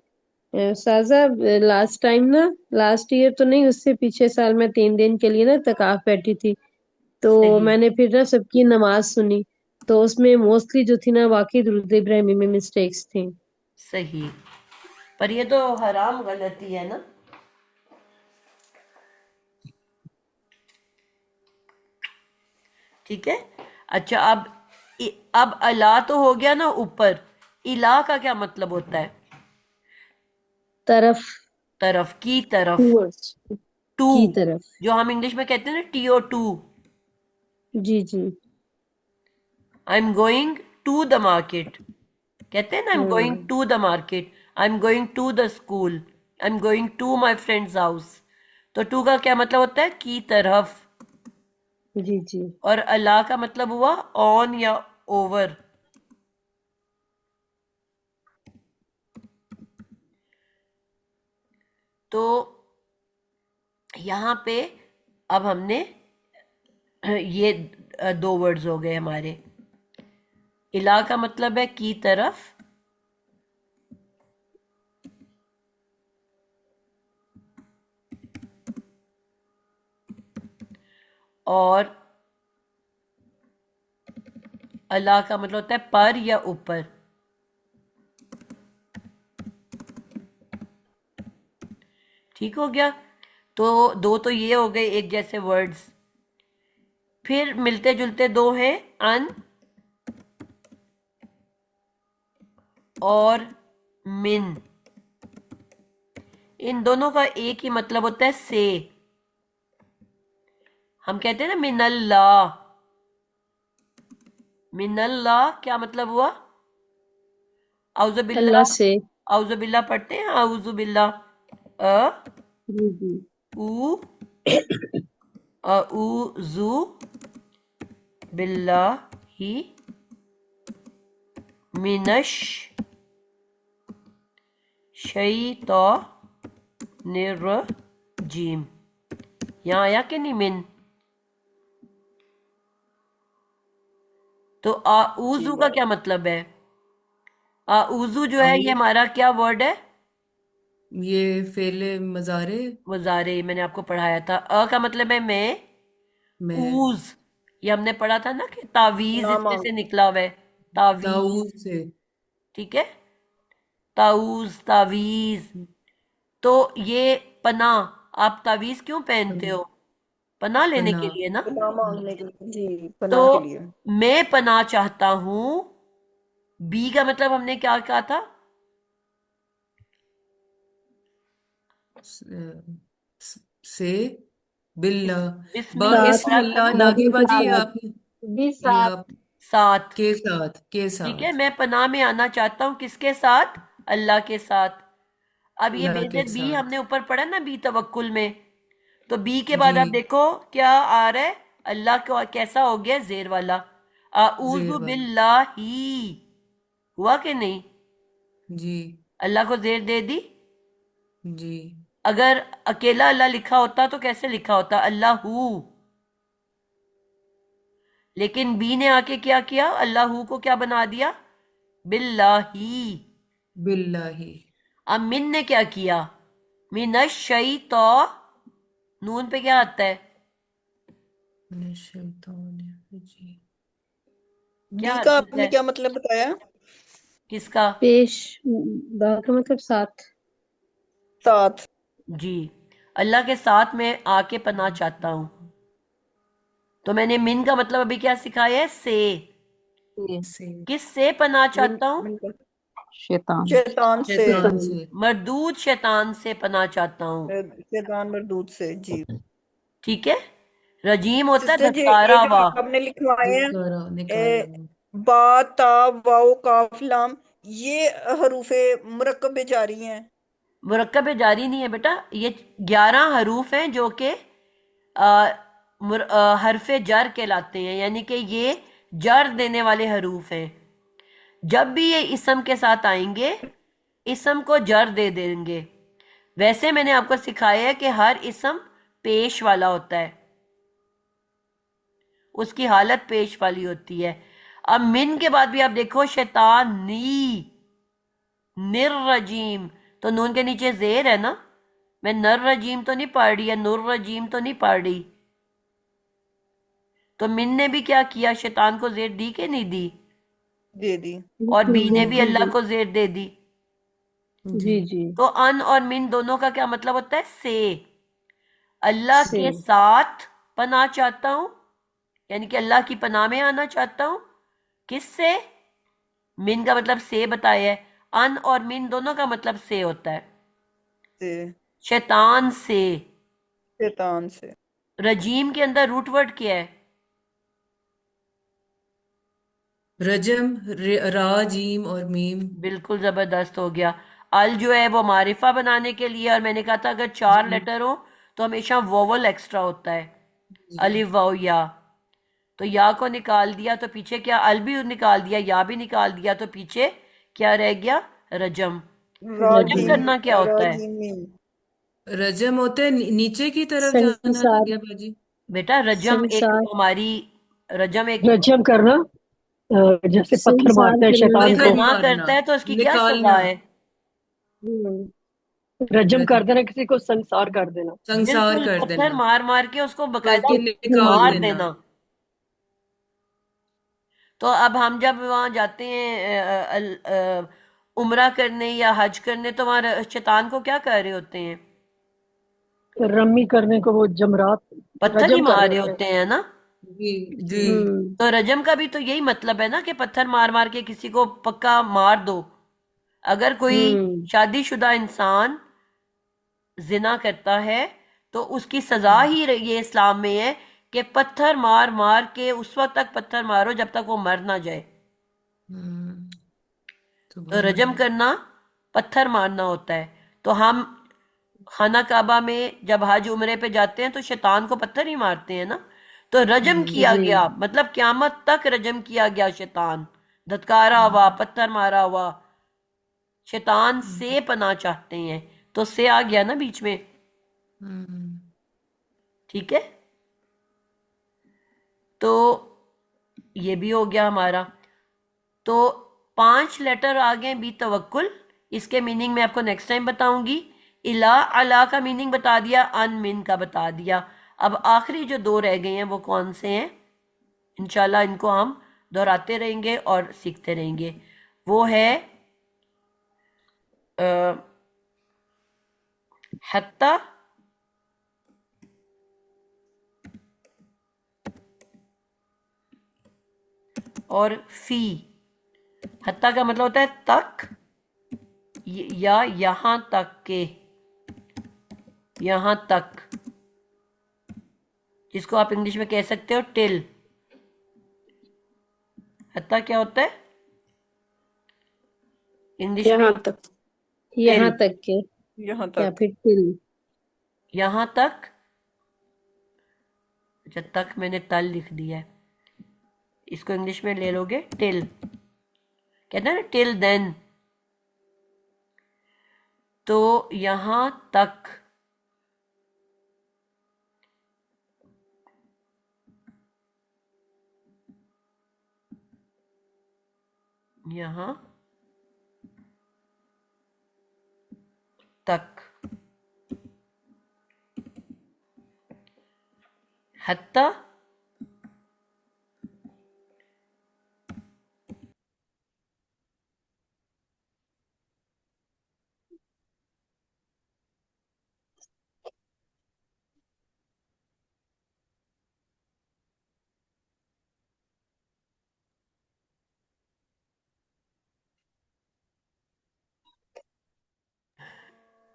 साजा, लास्ट टाइम ना, लास्ट ईयर तो नहीं, उससे पिछले साल मैं 3 दिन के लिए ना तकाफ बैठी थी, तो सही मैंने फिर ना सबकी नमाज सुनी, तो उसमें मोस्टली जो थी ना, वाकई दुरूद इब्राहिमी में मिस्टेक्स थी। सही, पर ये तो हराम गलती है ना। ठीक है। अच्छा, अब अला तो हो गया ना ऊपर, इला का क्या मतलब होता है? तरफ, तरफ, की तरफ, टूवर्ड्स, टू, की तरफ। जो हम इंग्लिश में कहते हैं ना टीओ टू। जी जी। I am going to the market, कहते हैं ना, I am going hmm. To the market, I am going to the school, I am going to my friends house. तो टू का क्या मतलब होता है? की तरफ। जी जी। और अला का मतलब हुआ ऑन या ओवर। तो यहाँ पे अब हमने ये दो वर्ड्स हो गए हमारे। इला का मतलब है की तरफ, और अला का मतलब होता है पर या ऊपर। ठीक हो गया। तो दो तो ये हो गए एक जैसे वर्ड्स। फिर मिलते जुलते दो हैं, अन और मिन। इन दोनों का एक ही मतलब होता है से। हम कहते हैं ना मिनल्लाह, मिनल्लाह क्या मतलब हुआ? अल्लाह औजुबिल्लाह, से। औजुबिल्लाह पढ़ते हैं, औजुबिल्लाह, अ जी जी। ऊ अऊजु बिल्लाहि मिनश शैतानिर्रजीम। यहाँ आया कि नहीं मिन? तो जी आऊजु का क्या मतलब है? आऊजु जो है ये हमारा क्या वर्ड है? ये फेले मजारे वजारे, मैंने आपको पढ़ाया था। अ का मतलब है मैं, में ऊज ये हमने पढ़ा था ना कि तावीज ना इसमें मांग। से निकला हुआ है, तावीज। ताऊज से ठीक है, ताऊज, तावीज। तो ये पनाह, आप तावीज क्यों पहनते हो? पनाह लेने पना के लिए ना। ना मांगने के लिए जी, तो पनाह के लिए। मैं पनाह चाहता हूं, बी का मतलब हमने क्या कहा था? से बिल्ला बा बिस्मिल्लाह साथ, पढ़ा था इस्मिल्लाह ना, नागे भी बाजी, साथ, ये साथ। आपने, भी ये साथ। आप साथ। के साथ, के ठीक है, साथ, मैं पनाह में आना चाहता हूं, किसके साथ? अल्लाह के साथ। अब ये अल्लाह के बेशक बी साथ। हमने ऊपर पढ़ा ना, बी तवक्कुल में। तो बी के जी, बाद आप देखो क्या आ रहा है? अल्लाह को कैसा हो गया? जेर वाला। जेर आऊजु वाला। बिल्लाही, हुआ कि नहीं? जी अल्लाह को जेर दे दी। जी। अगर अकेला अल्लाह लिखा होता तो कैसे लिखा होता? अल्लाहू। लेकिन बी ने आके क्या किया? अल्लाहू को क्या बना दिया? बिल्लाही। बिल्लाही। अब मिन ने क्या किया? मिनश शैतो, नून पे क्या आता है? मिनश शैतानिर रजीम। क्या बी का आता आपने है? क्या मतलब बताया? किसका? पेश, बा का मतलब साथ। साथ। जी, अल्लाह के साथ मैं आके पनाह चाहता हूं। तो मैंने मिन का मतलब अभी क्या सिखाया है? से। से किस से पनाह मिन चाहता हूं? मिन का शैतान। शैतान से। शैतान शैतान। से। मरदूद शैतान से पनाह चाहता हूं। शैतान मरदूद से जी। ठीक है। रजीम होता है सिस्टर जी ये धत्कारा जो हुआ। आपने लिखवाए हैं निकारा निकाला ए, बा ता वाओ काफ लाम, ये हरूफे मुरक्कब जारी हैं। मुरक्कब जारी नहीं है बेटा, ये 11 हरूफ हैं जो कि हरफे जर कहलाते हैं, यानी कि ये जर देने वाले हरूफ हैं। जब भी ये इसम के साथ आएंगे, इसम को जर दे देंगे। वैसे मैंने आपको सिखाया है कि हर इसम पेश वाला होता है, उसकी हालत पेश वाली होती है। अब मिन के बाद भी आप देखो, शैतान नी, निर्रजीम, तो नून के नीचे जेर है ना, मैं नर रजीम तो नहीं पढ़ रही, या नूर रजीम तो नहीं पढ़ रही। तो मिन ने भी क्या किया, शैतान को जेर दी कि नहीं दी? दे दी। और बिल्कुल बी ने भी बिल्कुल अल्लाह को जेर दे दी। जी। जी जी। तो अन और मिन दोनों का क्या मतलब होता है? से। अल्लाह से। के साथ पनाह चाहता हूं, यानी कि अल्लाह की पनाह में आना चाहता हूं। किससे? मिन का मतलब से बताया है, अन और मिन दोनों का मतलब से होता है। से, शैतान से। शैतान से। रजीम के अंदर रूट वर्ड क्या है? रजम, रा जीम और मीम। बिल्कुल जबरदस्त हो गया। अल जो है वो मारिफा बनाने के लिए, और मैंने कहा था अगर 4 जी लेटर हो तो हमेशा वोवल एक्स्ट्रा होता है, जी। अलिफ वाओ या। तो या को निकाल दिया तो पीछे क्या, अल भी निकाल दिया, या भी निकाल दिया तो पीछे क्या रह गया? रजम। रजम रजम। राजीम, करना क्या होता है राजीम मीम। रजम होते हैं नीचे की तरफ जाना, संसार। नादिया बाजी। बेटा? रजम एक संसार। हमारी, रजम एक, रजम करना, जैसे पत्थर संसार मारते हैं करना। कोई शैतान को। पत्थर जिना मारना, करता है तो उसकी क्या सजा निकालना। है? हम्म। रजम कर रजम, देना, किसी को संसार कर देना। संसार बिल्कुल, कर पत्थर देना, मार मार के उसको बकायदा करके निकाल मार देना। देना। तो अब हम जब वहां जाते हैं उम्रा करने या हज करने, तो वहां शैतान को क्या कर रहे होते हैं? रमी करने को, वो जमरात, पत्थर ही रजम कर मार रहे रहे होते हैं। होते हैं ना। जी जी। हम्म। तो रजम का भी तो यही मतलब है ना, कि पत्थर मार मार के किसी को पक्का मार दो। अगर कोई हम्म। शादीशुदा इंसान जिना करता है तो उसकी सजा ही ये इस्लाम में है कि पत्थर मार मार के उस वक्त तक पत्थर मारो जब तक वो मर ना जाए। हम्म। तो सुभान रजम अल्लाह। करना पत्थर मारना होता है। तो हम खाना काबा में जब हज उम्रे पे जाते हैं तो शैतान को पत्थर ही मारते हैं ना। तो रजम किया जी। गया मतलब क्यामत तक रजम किया गया शैतान, धत्कारा हुआ, पत्थर मारा हुआ। शैतान से पनाह चाहते हैं, तो से आ गया ना बीच में। हम्म। ठीक है, तो ये भी हो गया हमारा। तो 5 लेटर आ गए बी तवक्कुल। इसके मीनिंग मैं आपको नेक्स्ट टाइम बताऊंगी। इला अला का मीनिंग बता दिया, अन मिन का बता दिया। अब आखिरी जो 2 रह गए हैं वो कौन से हैं? इंशाल्लाह इनको हम दोहराते रहेंगे और सीखते रहेंगे। वो है अ, हत्ता और फी। हत्ता का मतलब होता है तक, या यहां तक के, यहां तक, जिसको आप इंग्लिश में कह सकते हो टिल। हत्ता क्या होता है इंग्लिश में? यहाँ तक। यहाँ टिल, तक के, यहाँ या तक। फिर टिल। यहां तक। अच्छा, तक मैंने तल लिख दिया है, इसको इंग्लिश में ले लोगे टिल। कहते हैं ना टिल देन। तो यहां तक, यहां तक, हत्ता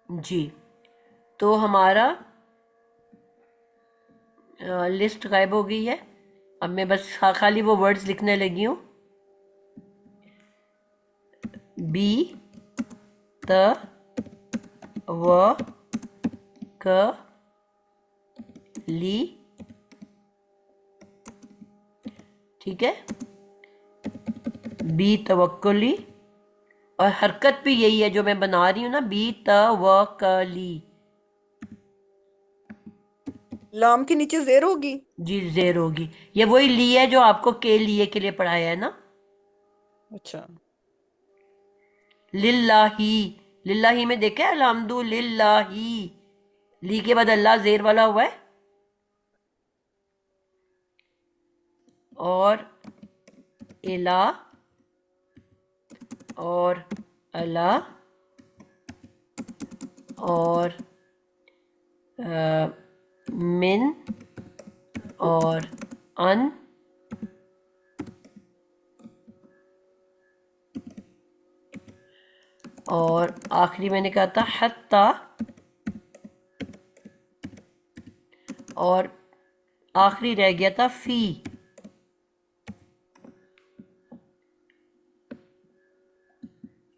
जी। तो हमारा लिस्ट गायब हो गई है। अब मैं बस खाली वो वर्ड्स लिखने लगी हूँ। बी त व क ली, ठीक है, बी तवक्कुली, और हरकत भी यही है जो मैं बना रही हूँ ना, बी तवक्कली। लाम के नीचे जेर होगी। जी जेर होगी। ये वही ली है जो आपको के लिए पढ़ाया है ना। अच्छा। लिल्लाही, लिल्लाही में देखा है अलहम्दु लिल्लाही, ली के बाद अल्लाह जेर वाला हुआ है। और इला और अला और मिन और अन, और आखिरी मैंने कहा था हत्ता, और आखिरी रह गया था फी।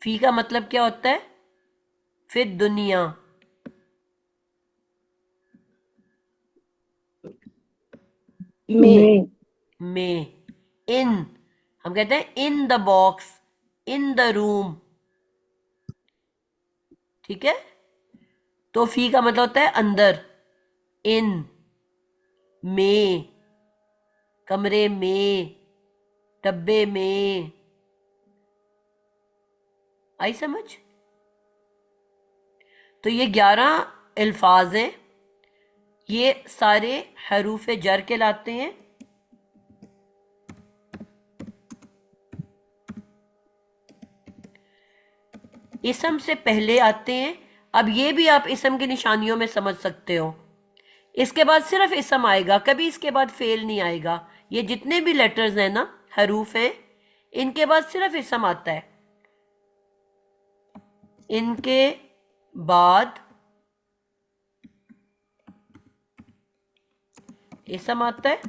फी का मतलब क्या होता है? फिर दुनिया। में। में। इन, हम कहते हैं in the box, in the room, ठीक है। तो फी का मतलब होता है अंदर, इन, में, कमरे में, डब्बे में। आई समझ? तो ये 11 अल्फाज हैं, ये सारे हरूफ जर के लाते हैं। इसम से पहले आते हैं। अब ये भी आप इसम की निशानियों में समझ सकते हो। इसके बाद सिर्फ इसम आएगा, कभी इसके बाद फेल नहीं आएगा। ये जितने भी लेटर्स हैं ना, हरूफ हैं, इनके बाद सिर्फ इसम आता है। इनके बाद इसम आता है,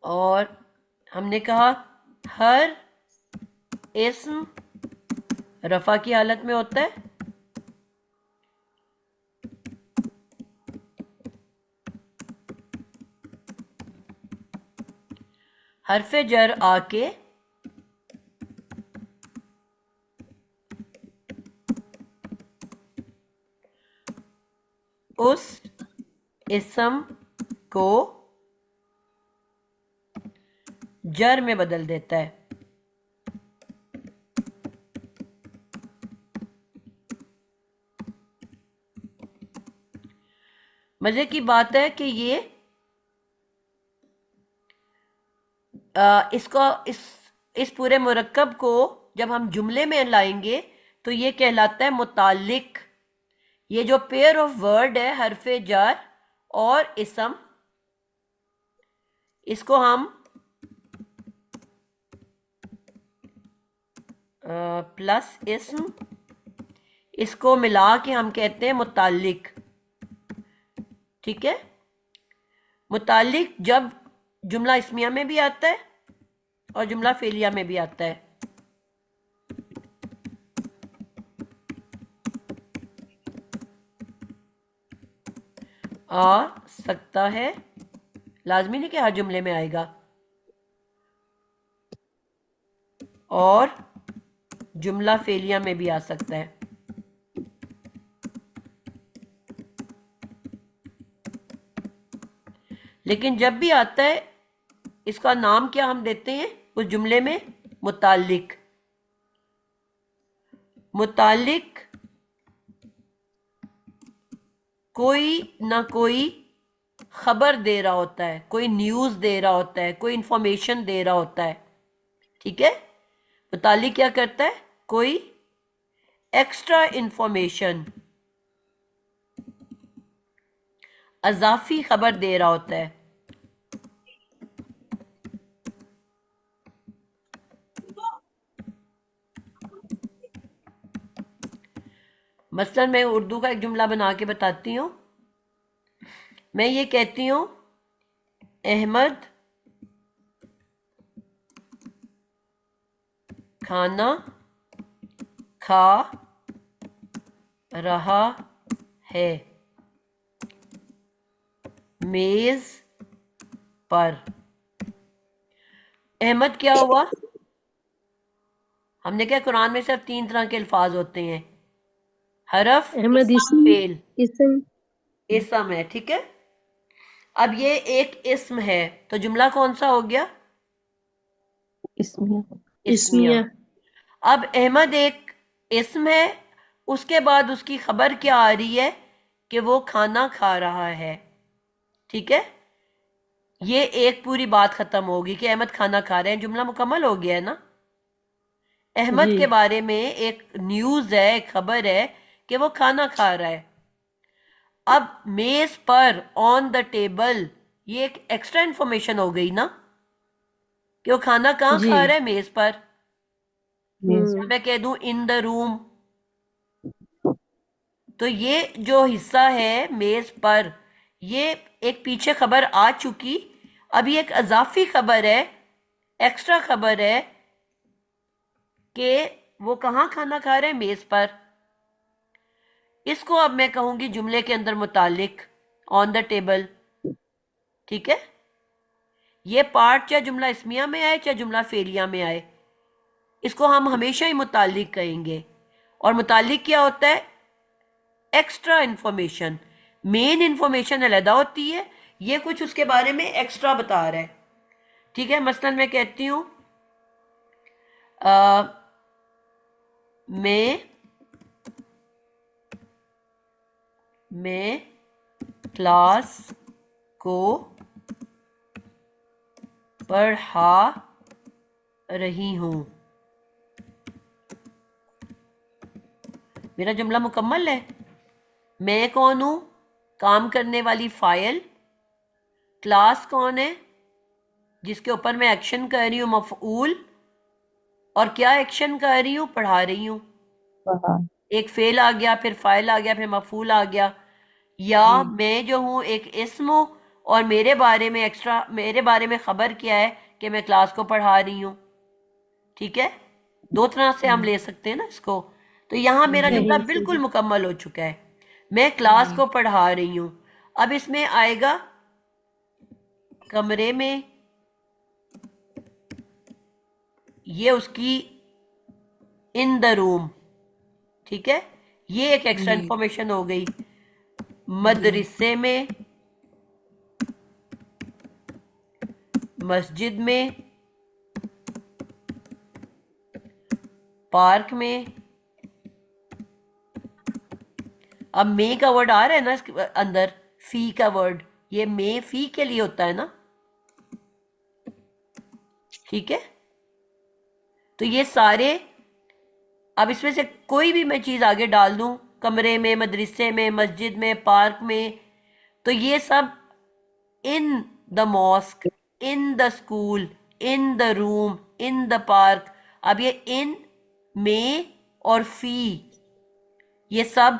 और हमने कहा हर इस्म रफा की हालत में होता है। हरफे जर आके उस इस्म को जर में बदल देता है। मजे की बात है कि ये इसको इस पूरे मुरक्कब को जब हम जुमले में लाएंगे तो ये कहलाता है मुतालिक। ये जो पेयर ऑफ वर्ड है, हरफे जार और इसम, इसको हम प्लस इसम, इसको मिला के हम कहते हैं मुतालिक, ठीक है। मुतालिक जब जुमला इस्मिया में भी आता है और जुमला फेलिया में भी आता है। आ सकता है, लाजमी नहीं कि हर जुमले में आएगा, और जुमला फेलिया में भी आ सकता है। लेकिन जब भी आता है इसका नाम क्या हम देते हैं उस जुमले में? मुतालिक। मुतालिक कोई ना कोई खबर दे रहा होता है, कोई न्यूज़ दे रहा होता है, कोई इंफॉर्मेशन दे रहा होता है, ठीक है। मुतालिक क्या करता है? कोई एक्स्ट्रा इंफॉर्मेशन, अजाफी खबर दे रहा होता है। मसलन मैं उर्दू का एक जुमला बना के बताती हूँ। मैं ये कहती हूँ, अहमद खाना खा रहा है मेज पर। अहमद क्या हुआ? हमने क्या, कुरान में सिर्फ 3 तरह के अल्फाज होते हैं, हरफ, अहमद इसम, फेल। इसम इसम है, ठीक है। अब ये एक इसम है, तो जुमला कौन सा हो गया? इसमें इस्मिया। इस्मिया। अब अहमद एक इसम है, उसके बाद उसकी खबर क्या आ रही है कि वो खाना खा रहा है, ठीक है। ये एक पूरी बात खत्म होगी कि अहमद खाना खा रहे हैं, जुमला मुकम्मल हो गया है ना। अहमद जी के बारे में एक न्यूज़ है, एक खबर है कि वो खाना खा रहा है। अब मेज पर, ऑन द टेबल, ये एक एक्स्ट्रा इंफॉर्मेशन हो गई ना कि वो खाना कहाँ जी खा रहा है, मेज पर। हम्म मैं कह दूं इन द रूम, तो ये जो हिस्सा है मेज पर, ये एक पीछे खबर आ चुकी, अभी एक अजाफी खबर है, एक्स्ट्रा खबर है कि वो कहाँ खाना खा रहे हैं, मेज पर। इसको अब मैं कहूंगी जुमले के अंदर मुतालिक, ऑन द टेबल, ठीक है। ये पार्ट चाहे जुमला इस्मिया में आए चाहे जुमला फेलिया में आए, इसको हम हमेशा ही मुतालिक कहेंगे। और मुतालिक क्या होता है? Extra information. मेन इंफॉर्मेशन अलहदा होती है, ये कुछ उसके बारे में एक्स्ट्रा बता रहा है, ठीक है। मसलन मैं कहती हूँ, मैं क्लास को पढ़ा रही हूँ। मेरा जुमला मुकम्मल है। मैं कौन हूं? काम करने वाली फाइल। क्लास कौन है? जिसके ऊपर मैं एक्शन कर रही हूँ, मफऊल। और क्या एक्शन कर रही हूँ? पढ़ा रही हूँ। एक फेल आ गया, फिर फाइल आ गया, फिर मफूल आ गया। या जी मैं जो हूँ एक इस्म हूँ, और मेरे बारे में खबर क्या है कि मैं क्लास को पढ़ा रही हूँ, ठीक है। 2 तरह से हम ले सकते हैं ना इसको। तो यहाँ मेरा जी जुमला सही बिल्कुल सही मुकम्मल हो चुका है। मैं क्लास जी को पढ़ा रही हूँ। अब इसमें आएगा कमरे में, ये उसकी इन द रूम, ठीक है। ये एक एक्स्ट्रा जी इंफॉर्मेशन हो गई। जी मदरसे में, मस्जिद में, पार्क में। अब मे का वर्ड आ रहा है ना इसके अंदर, फी का वर्ड, ये मे फी के लिए होता है ना, ठीक है। तो ये सारे, अब इसमें से कोई भी मैं चीज आगे डाल दूं, कमरे में, मदरसे में, मस्जिद में, पार्क में, तो ये सब in the mosque, in the school, in the room, in the park. अब ये इन, में और फी, ये सब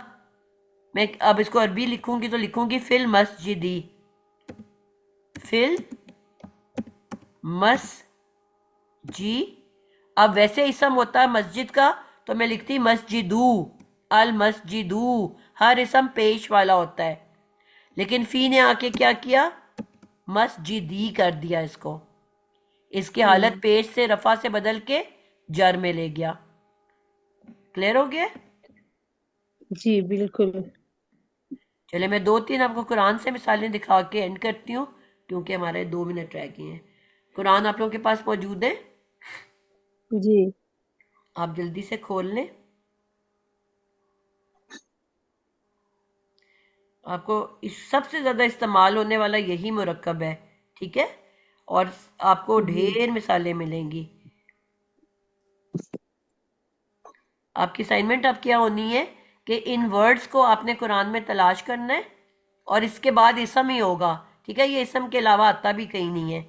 मैं अब इसको अरबी लिखूंगी तो लिखूंगी फिल मस्जिदी, फिल मस्जी। अब वैसे इसम होता है मस्जिद का, तो मैं लिखती मस्जिदू, अल मस्जिदू। हर इसम पेश वाला होता है, लेकिन फी ने आके क्या किया? मस्जिदी कर दिया इसको। इसकी हालत पेश से, रफा से बदल के जर में ले गया। क्लियर हो गया? जी बिल्कुल। चले मैं 2-3 आपको कुरान से मिसालें दिखा के एंड करती हूँ, क्योंकि हमारे 2 मिनट रह गए हैं। कुरान आप लोगों के पास मौजूद है? जी आप जल्दी से खोल लें। आपको इस सबसे ज्यादा इस्तेमाल होने वाला यही मुरक्कब है, ठीक है। और आपको जी ढेर मिसालें मिलेंगी। आपकी असाइनमेंट अब क्या होनी है कि इन वर्ड्स को आपने कुरान में तलाश करना है, और इसके बाद इसम ही होगा, ठीक है। ये इसम के अलावा आता भी कहीं नहीं है।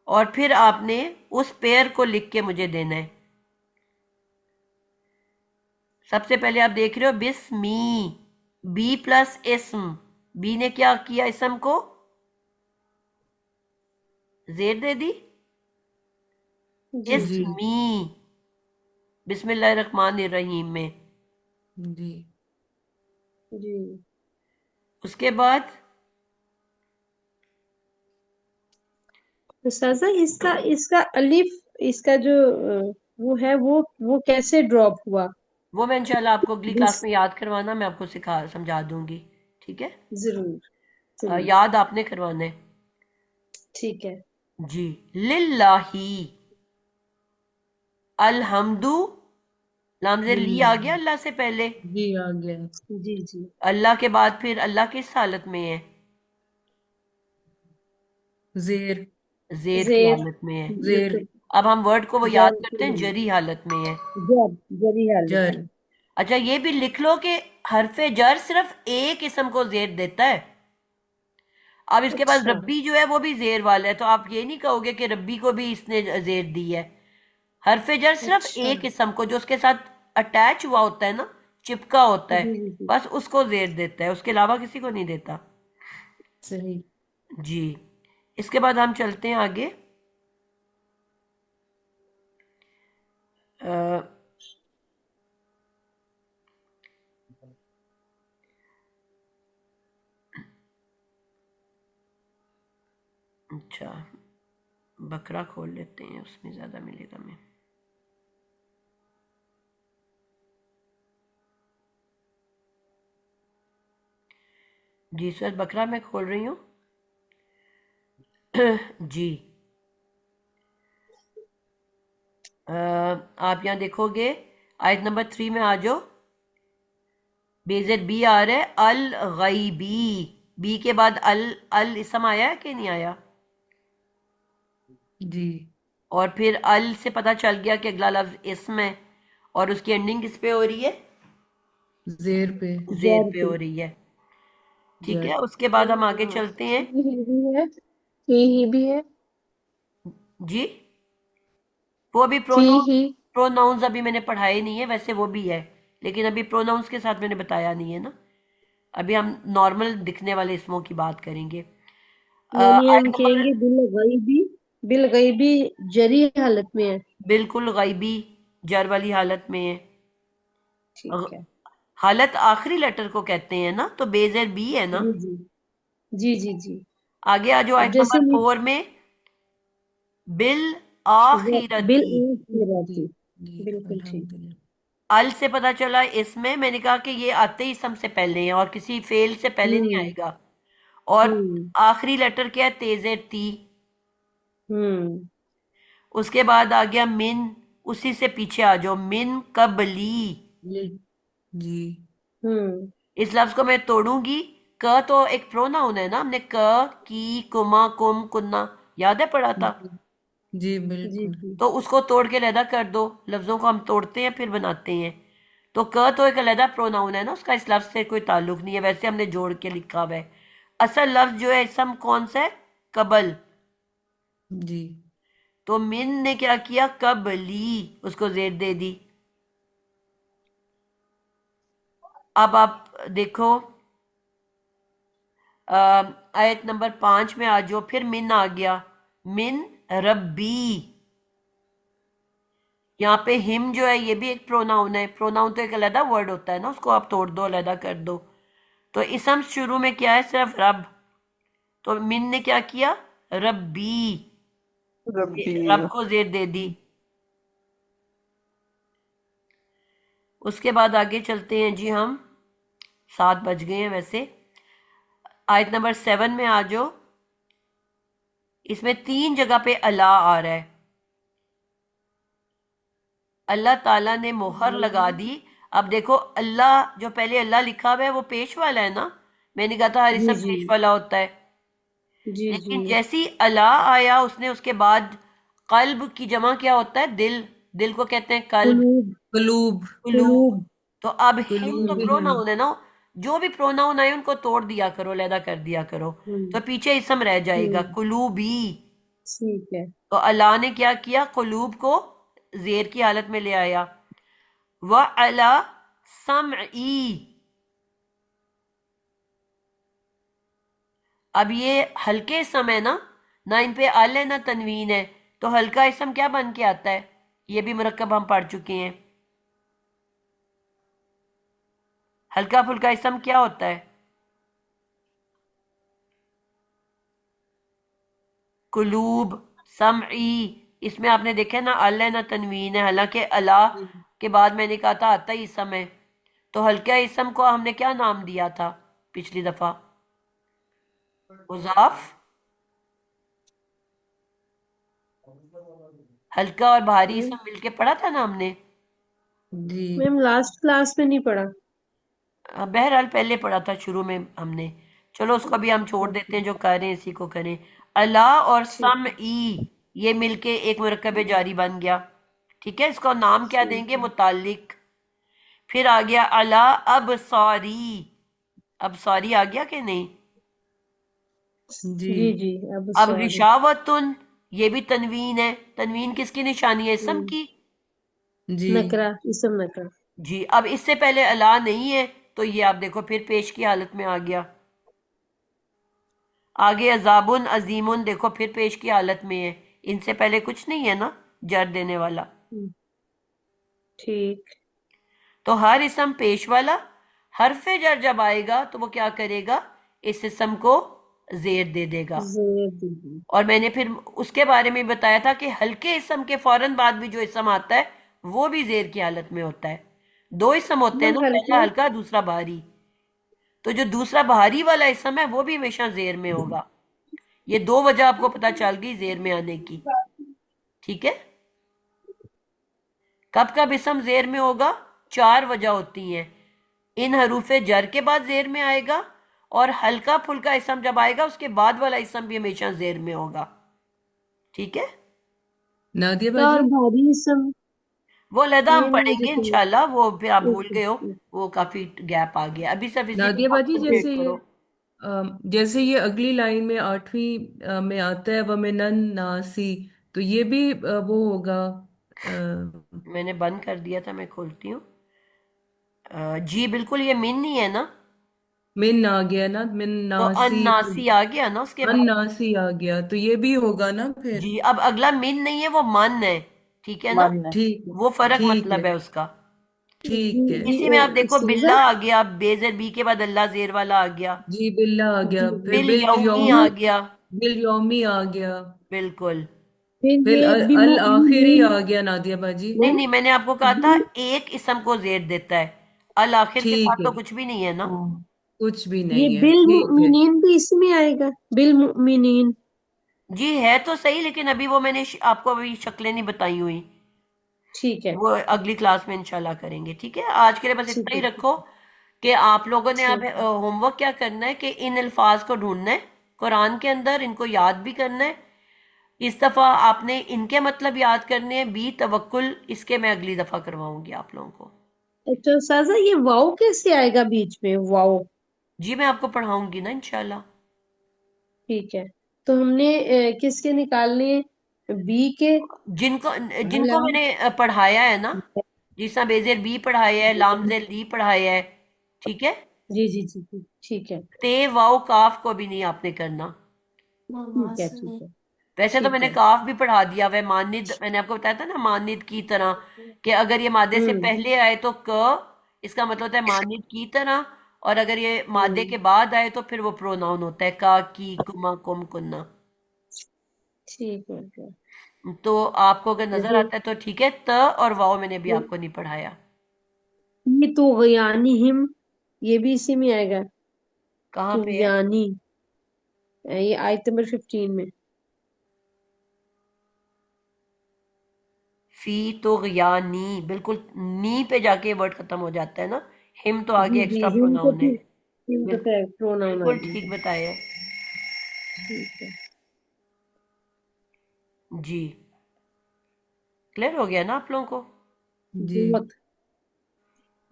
और फिर आपने उस पेयर को लिख के मुझे देना है। सबसे पहले आप देख रहे हो बिस्मी, बी प्लस इस्म, बी ने क्या किया, इस्म को जेर दे दी, जी जी इस्मी, बिस्मिल्लाहिर्रहमानिर्रहीम में। जी जी। उसके बाद उस्ताजा इसका इसका अलिफ इसका जो वो है वो कैसे ड्रॉप हुआ? वो मैं इंशाल्लाह आपको अगली क्लास बिस में याद करवाना, मैं आपको समझा दूंगी। ठीक है। जरूर जरूर। याद आपने करवाना है। ठीक है। जी। लिल्लाही, अलहम्दु, लामजे ली आ गया लिल्लाह, अल्लाह से पहले, जी आ गया। जी जी। अल्लाह के बाद फिर अल्लाह किस हालत में है, जेर, जेर की जेर। हालत में है। जेर, बिल्कुल। अब हम वर्ड को वो याद जर करते हैं, जरी हालत में है। जरी हालत जर। में। अच्छा ये भी लिख लो कि हरफे जर सिर्फ एक इसम को जेर देता है। अब इसके बाद अच्छा रब्बी जो है वो भी जेर वाला है, तो आप ये नहीं कहोगे कि रब्बी को भी इसने जेर दी है। हरफे जर सिर्फ अच्छा। एक इसम को जो उसके साथ अटैच हुआ होता है ना, चिपका होता जी है, जी जी। बस उसको जेर देता है, उसके अलावा किसी को नहीं देता। सही। जी। इसके बाद हम चलते हैं आगे। अ, अच्छा, बकरा खोल लेते हैं, उसमें ज्यादा मिलेगा हमें। जी सर, बकरा मैं खोल रही हूँ। जी। आप यहाँ देखोगे, आयत नंबर 3 में आ जाओ। बेजेड बी आ रहा है, अल गईबी, बी के बाद अल, अल इसम आया है कि नहीं आया? जी और फिर अल से पता चल गया कि अगला लफ्ज इसम है, और उसकी एंडिंग किस पे हो रही है, जेर पे। जेर जर पे पे। हो रही है। ठीक है। जर। उसके बाद हम आगे चलते हैं। ही भी है, ही भी है, जी। वो अभी फी प्रोनाउंस, ही। प्रोनाउंस अभी मैंने पढ़ाए नहीं है, वैसे वो भी है, लेकिन अभी प्रोनाउंस के साथ मैंने बताया नहीं है ना। अभी हम नॉर्मल दिखने वाले इसमों की बात करेंगे। यानी आयत हम नंबर, कहेंगे बिल गईबी जरी हालत में है। बिल्कुल गैबी, जर वाली हालत में है। ठीक है। हालत आखिरी लेटर को कहते हैं ना, तो बेजेर बी है ना। जी जी जी जी जी। आगे आ जाओ अब आयत जैसे नंबर 4 में, बिल बिल आखिरती, जी रहती। जी बिल्कुल ठीक। अल्हम्दुलिल्लाह। अल से पता चला इसमें, मैंने कहा कि ये आते ही सम से पहले है और किसी फेल से पहले नहीं हम्म आएगा। और हम्म आखिरी लेटर क्या है, तेजे ती। हम्म। उसके बाद आ गया मिन, उसी से पीछे आ जाओ, मिन कबली। ये जी हम्म। इस लफ्ज को मैं तोड़ूंगी। क तो एक प्रोनाउन है ना, हमने क, की, कुमा, कुम, कुन्ना, याद है पढ़ा था। जी जी जी बिल्कुल। जी। तो उसको तोड़ के अलहदा कर दो, लफ्जों को हम तोड़ते हैं फिर बनाते हैं। तो क तो एक अलहदा प्रोनाउन है ना, उसका इस लफ्ज से कोई ताल्लुक नहीं है, वैसे हमने जोड़ के लिखा हुआ है। असल लफ्ज जो है इसम कौन सा है, कबल। जी तो मिन ने क्या किया, कबली, उसको जेर दे दी। अब आप देखो, आयत नंबर 5 में आ जाओ, फिर मिन आ गया, मिन रब्बी। यहाँ पे हिम जो है ये भी एक प्रोनाउन है, प्रोनाउन तो एक अलग वर्ड होता है ना, उसको आप तोड़ दो, अलग कर दो। तो इसम शुरू में क्या है, सिर्फ रब। तो मिन ने क्या किया, रब्बी, रब्बी। रब को जेर दे दी। उसके बाद आगे चलते हैं जी हम, 7 बज गए हैं वैसे। आयत नंबर 7 में आ जाओ। इसमें 3 जगह पे अला आ रहा है। अल्लाह ताला ने मोहर लगा दी। अब देखो, अल्लाह जो पहले अल्लाह लिखा हुआ है वो पेश वाला है ना, मैंने कहा था हर जी इसम जी पेश वाला होता है। जी जी। लेकिन जैसी अला आया, उसने उसके बाद कल्ब की जमा क्या होता है, दिल, दिल को कहते हैं कल्ब, कुलूब। कुलूब। कुलूब। कुलूब। तो अब हिम तो कुलूब हिम। प्रोनाउन है ना, जो भी प्रोनाउन आए उनको तोड़ दिया करो, अलहदा कर दिया करो, तो हम्म पीछे इसम रह जाएगा, हम्म। कुलूबी। ठीक है। तो अल्लाह ने क्या किया, कुलूब को जेर की हालत में ले आया। व अला समई। अब ये हल्के इसम है ना इन पे अल है ना तनवीन है, तो हल्का इसम क्या बन के आता है? ये भी मुरक्कब हम पढ़ चुके हैं। हल्का फुल्का इसम क्या होता है? कुलूब, समई। इसमें आपने देखा ना अल है ना तनवीन है, हालांकि अला के बाद मैंने कहा था आता ही इसम है। तो हल्का इसम को हमने क्या नाम दिया था पिछली दफा? मुजाफ। हल्का और भारी इसम मिलके पढ़ा था ना हमने। जी मैम लास्ट क्लास में नहीं पढ़ा। बहरहाल पहले पढ़ा था शुरू में हमने। चलो उसको भी हम छोड़ देते हैं, जो कर रहे हैं इसी को करें। अला और ठीक सम ई ये मिलके एक मुरक्कब जारी बन गया। ठीक है, इसको नाम क्या देंगे? मुतालिक। फिर आ गया अला अब सॉरी। अब सॉरी आ गया कि नहीं? जी जी जी। अब अब सॉरी। रिशावतुन, ये भी तनवीन है। तनवीन किसकी निशानी है? इसम की। जी नकरा, इसम नकरा। जी, अब इससे पहले अला नहीं है, तो ये आप देखो फिर पेश की हालत में आ गया। आगे अजाबुन अजीमुन, देखो फिर पेश की हालत में है। इनसे पहले कुछ नहीं है ना जर देने वाला। हम्म, ठीक। तो हर इसम पेश वाला हरफ जर जब आएगा तो वो क्या करेगा? इस इसम को जेर दे देगा। जेर दीजिए। और मैंने फिर उसके बारे में बताया था कि हल्के इसम के फौरन बाद भी जो इसम आता है वो भी जेर की हालत में होता है। दो इसम होते हैं मैम ना, पहला हल्का। हल्का दूसरा भारी। तो जो दूसरा भारी वाला इसम है वो भी हमेशा जेर में होगा। ये दो वजह आपको पता चल गई जेर में आने की। ठीक है, कब कब इसम जेर में होगा? चार वजह होती हैं। इन हरूफे जर के बाद जेर में आएगा, और हल्का फुल्का इसम जब आएगा उसके बाद वाला इसम भी हमेशा जेर में होगा। ठीक है, नादिया का और बाजी। भारी इसम। वो अलहदा हम ये नहीं मुझे पढ़ेंगे समझ। इंशाल्लाह। वो फिर आप भूल ओके गए हो, ओके। वो काफी गैप आ गया। अभी सिर्फ इसी पे नादिया बाजी, कॉन्सेंट्रेट करो। जैसे ये अगली लाइन में आठवीं में आता है वमिनन नासी, तो ये भी वो होगा। मैंने बंद कर दिया था, मैं खोलती हूँ। जी बिल्कुल, ये मिन नहीं है ना, मिन आ गया ना, मिन तो नासी। अन्नासी आ गया ना उसके अन बाद। नासी आ गया, तो ये भी होगा ना फिर। जी, अब अगला मिन नहीं है, वो मन है। ठीक है ना, मन है। ठीक है। वो फर्क ठीक है। मतलब है उसका। जी ठीक है। जी। इसी में आप देखो सैयदा। बिल्ला आ गया, बेजर बी के बाद अल्लाह जेर वाला आ गया। जी बिल्ला आ गया, जी फिर बिल बिल यौमी यौमी। आ गया। बिल यौमी आ गया। बिल्कुल। फिर फिर ये अल आखिरी बिमुमिनीन। आ गया नादिया बाजी। नहीं मैम नहीं, मैंने आपको कहा था बिल। एक इसम को जेर देता है। अल आखिर के ठीक साथ है। तो कुछ भी नहीं है ना। हाँ। कुछ भी ये नहीं है, ठीक है। बिलमुमिनीन भी इसमें आएगा, बिलमुमिनीन। जी है तो सही, लेकिन अभी वो मैंने आपको अभी शक्लें नहीं बताई हुई। ठीक है। वो अगली क्लास में इंशाल्लाह करेंगे। ठीक है, आज के लिए बस ठीक इतना ही है। रखो कि आप लोगों ने अब ठीक है। होमवर्क क्या करना है कि इन अल्फाज को ढूंढना है कुरान के अंदर, इनको याद भी करना है। इस दफा आपने इनके मतलब याद करने हैं, बी तवक्कुल इसके मैं अगली दफा करवाऊंगी आप लोगों को। अच्छा साजा, ये वाव कैसे आएगा बीच में? वाव। जी मैं आपको पढ़ाऊंगी ना इंशाल्लाह। ठीक है। तो हमने किसके निकालने हैं? बी के। जिनको जिनको गुलाम। मैंने पढ़ाया है ना, जिस तरह बेजेर बी पढ़ाया है, लामजेल ली पढ़ाया है। ठीक है, जी जी जी जी। ठीक है। ते वाओ काफ को भी नहीं आपने करना। ठीक है। ठीक है। वैसे तो ठीक मैंने है। काफ भी पढ़ा दिया हुआ है। मानिद मैंने आपको बताया था ना, मानिद की तरह, कि अगर ये मादे से हम्म पहले आए तो क, इसका मतलब होता है मानिद की तरह। और अगर ये मादे हम्म। के बाद आए तो फिर वो प्रोनाउन होता है का, की, कुमा, कुम, कुन्ना। ठीक है। ठीक तो आपको अगर है। नजर आता है तो ठीक है। त और वाओ मैंने भी आपको नहीं पढ़ाया। ये तो गयानी हिम, ये भी इसी में आएगा। कहाँ पे है? तुगयानी। ये आयत नंबर 15 में। फी तो नी, बिल्कुल नी पे जाके वर्ड खत्म हो जाता है ना। हिम तो आगे जी जी। एक्स्ट्रा हिम तो प्रोनाउन है। ठीक। हिम तो बिल्कुल, प्रोनाउन आ बिल्कुल गया। ठीक बताया है। ठीक है। जी, क्लियर हो गया ना आप लोगों को? जी बहुत।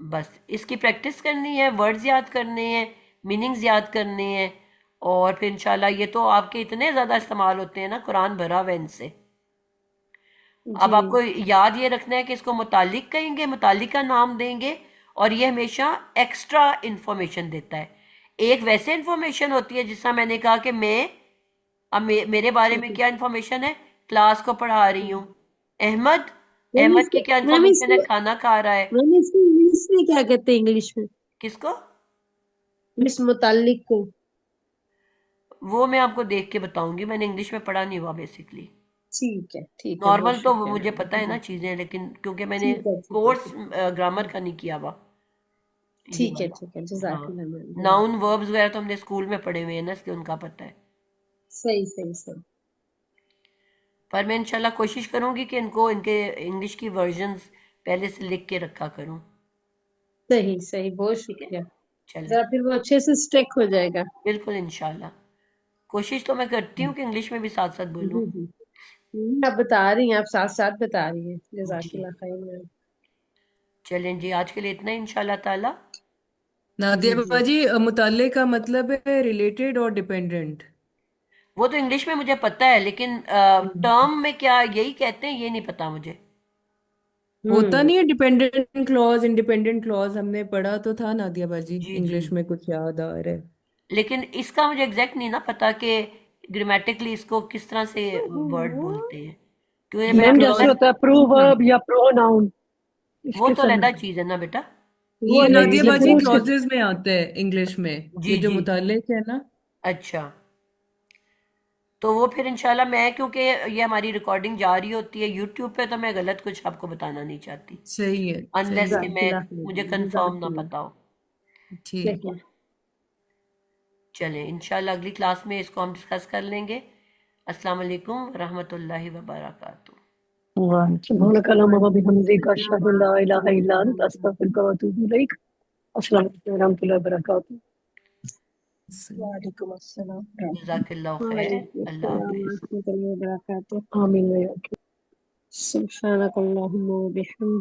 बस इसकी प्रैक्टिस करनी है, वर्ड्स याद करने हैं, मीनिंग्स याद करने हैं। और फिर इंशाल्लाह ये तो आपके इतने ज़्यादा इस्तेमाल होते हैं ना, कुरान भरा हुआ है इनसे। अब जी आपको याद ये रखना है कि इसको मुतालिक कहेंगे, मुतालिक का नाम देंगे। और ये हमेशा एक्स्ट्रा इंफॉर्मेशन देता है। एक वैसे इंफॉर्मेशन होती है जिसका मैंने कहा कि मैं अब मेरे बारे में क्या इंफॉर्मेशन है, क्लास को पढ़ा रही हूँ। अहमद मैम अहमद की इसको क्या मैम इंफॉर्मेशन है, इसको खाना खा रहा है। मैम इसको इंग्लिश में क्या कहते हैं, इंग्लिश में किसको? इस मुतालिक को? वो मैं आपको देख के बताऊंगी, मैंने इंग्लिश में पढ़ा नहीं हुआ बेसिकली। ठीक है, बहुत नॉर्मल तो शुक्रिया मुझे पता है ना मैम। चीजें, लेकिन क्योंकि मैंने ठीक है, कोर्स ग्रामर का नहीं किया हुआ ये वाला। ठीक है, हाँ, जज़ाकल्लाह मैम, नाउन जज़ाकल्लाह। वर्ब्स वगैरह तो हमने स्कूल में पढ़े हुए हैं ना, इसलिए उनका पता है। सही। पर मैं इंशाल्लाह कोशिश करूंगी कि इनको इनके इंग्लिश की वर्जन्स पहले से लिख के रखा करूं। सही, बहुत ठीक है, शुक्रिया। चलें, जरा फिर वो अच्छे से स्टेक हो जाएगा। बिल्कुल इंशाल्लाह। कोशिश तो मैं करती हूँ कि इंग्लिश में भी साथ साथ बोलूं। जी। आप बता रही हैं, आप साथ साथ बता रही हैं, जी, जज़ाकल्लाह खैर मैम। चलें जी, आज के लिए इतना ही इंशाल्लाह ताला। नादिया जी। बाजी, मुताल्ले का मतलब है रिलेटेड और डिपेंडेंट। वो तो इंग्लिश में मुझे पता है, लेकिन टर्म में क्या यही कहते हैं ये नहीं पता मुझे। होता हम्म नहीं है डिपेंडेंट क्लॉज, इंडिपेंडेंट क्लॉज, हमने पढ़ा तो था नादिया बाजी, जी जी, इंग्लिश में कुछ याद आ रहा है। लेकिन इसका मुझे एग्जैक्ट नहीं ना पता कि ग्रामेटिकली इसको किस तरह से वर्ड बोलते हैं, क्योंकि ये मैं मैम जैसे अक्सर। होता है हाँ, प्रोवर्ब या प्रोनाउन, इस वो तो किस्म अलग में। चीज है ना बेटा। वो ये अलग नादिया चीज है, बाजी फिर उसके क्लॉजेस में आते हैं इंग्लिश में, ये जी जो जी, मुताल्लिक है ना। अच्छा। तो वो फिर इंशाल्लाह मैं, क्योंकि ये हमारी रिकॉर्डिंग जा रही होती है यूट्यूब पे, तो मैं गलत कुछ आपको बताना नहीं चाहती, सही है, सही अनलेस है। कि मैं जज़ाकल्लाह मुझे खैर, कंफर्म ना जज़ाकल्लाह। पता हो। ठीक ठीक है। है। चलें, इंशाल्लाह अगली क्लास में इसको हम डिस्कस कर लेंगे। अस्सलाम वालेकुम रहमतुल्लाहि व बरकातुहू। सुब्हानक अल्लाहुम्मा व बिहम्दिका वालेकुम अशहदु अन ला इलाहा इल्ला अंत अस्तगफिरुका व अतूबु इलैक। अस्सलाम वालेकुम व रहमतुल्लाहि व बरकातुहू। सही। वालेकुम अस्सलाम। जज़ाकल्लाहु खैर, वालेकुम अल्लाह अस्सलाम व हाफिज़। रहमतुल्लाहि व बरकातुहू। आमीन। सुब्हानक अल्लाहुम्मा व बिहम्दिक।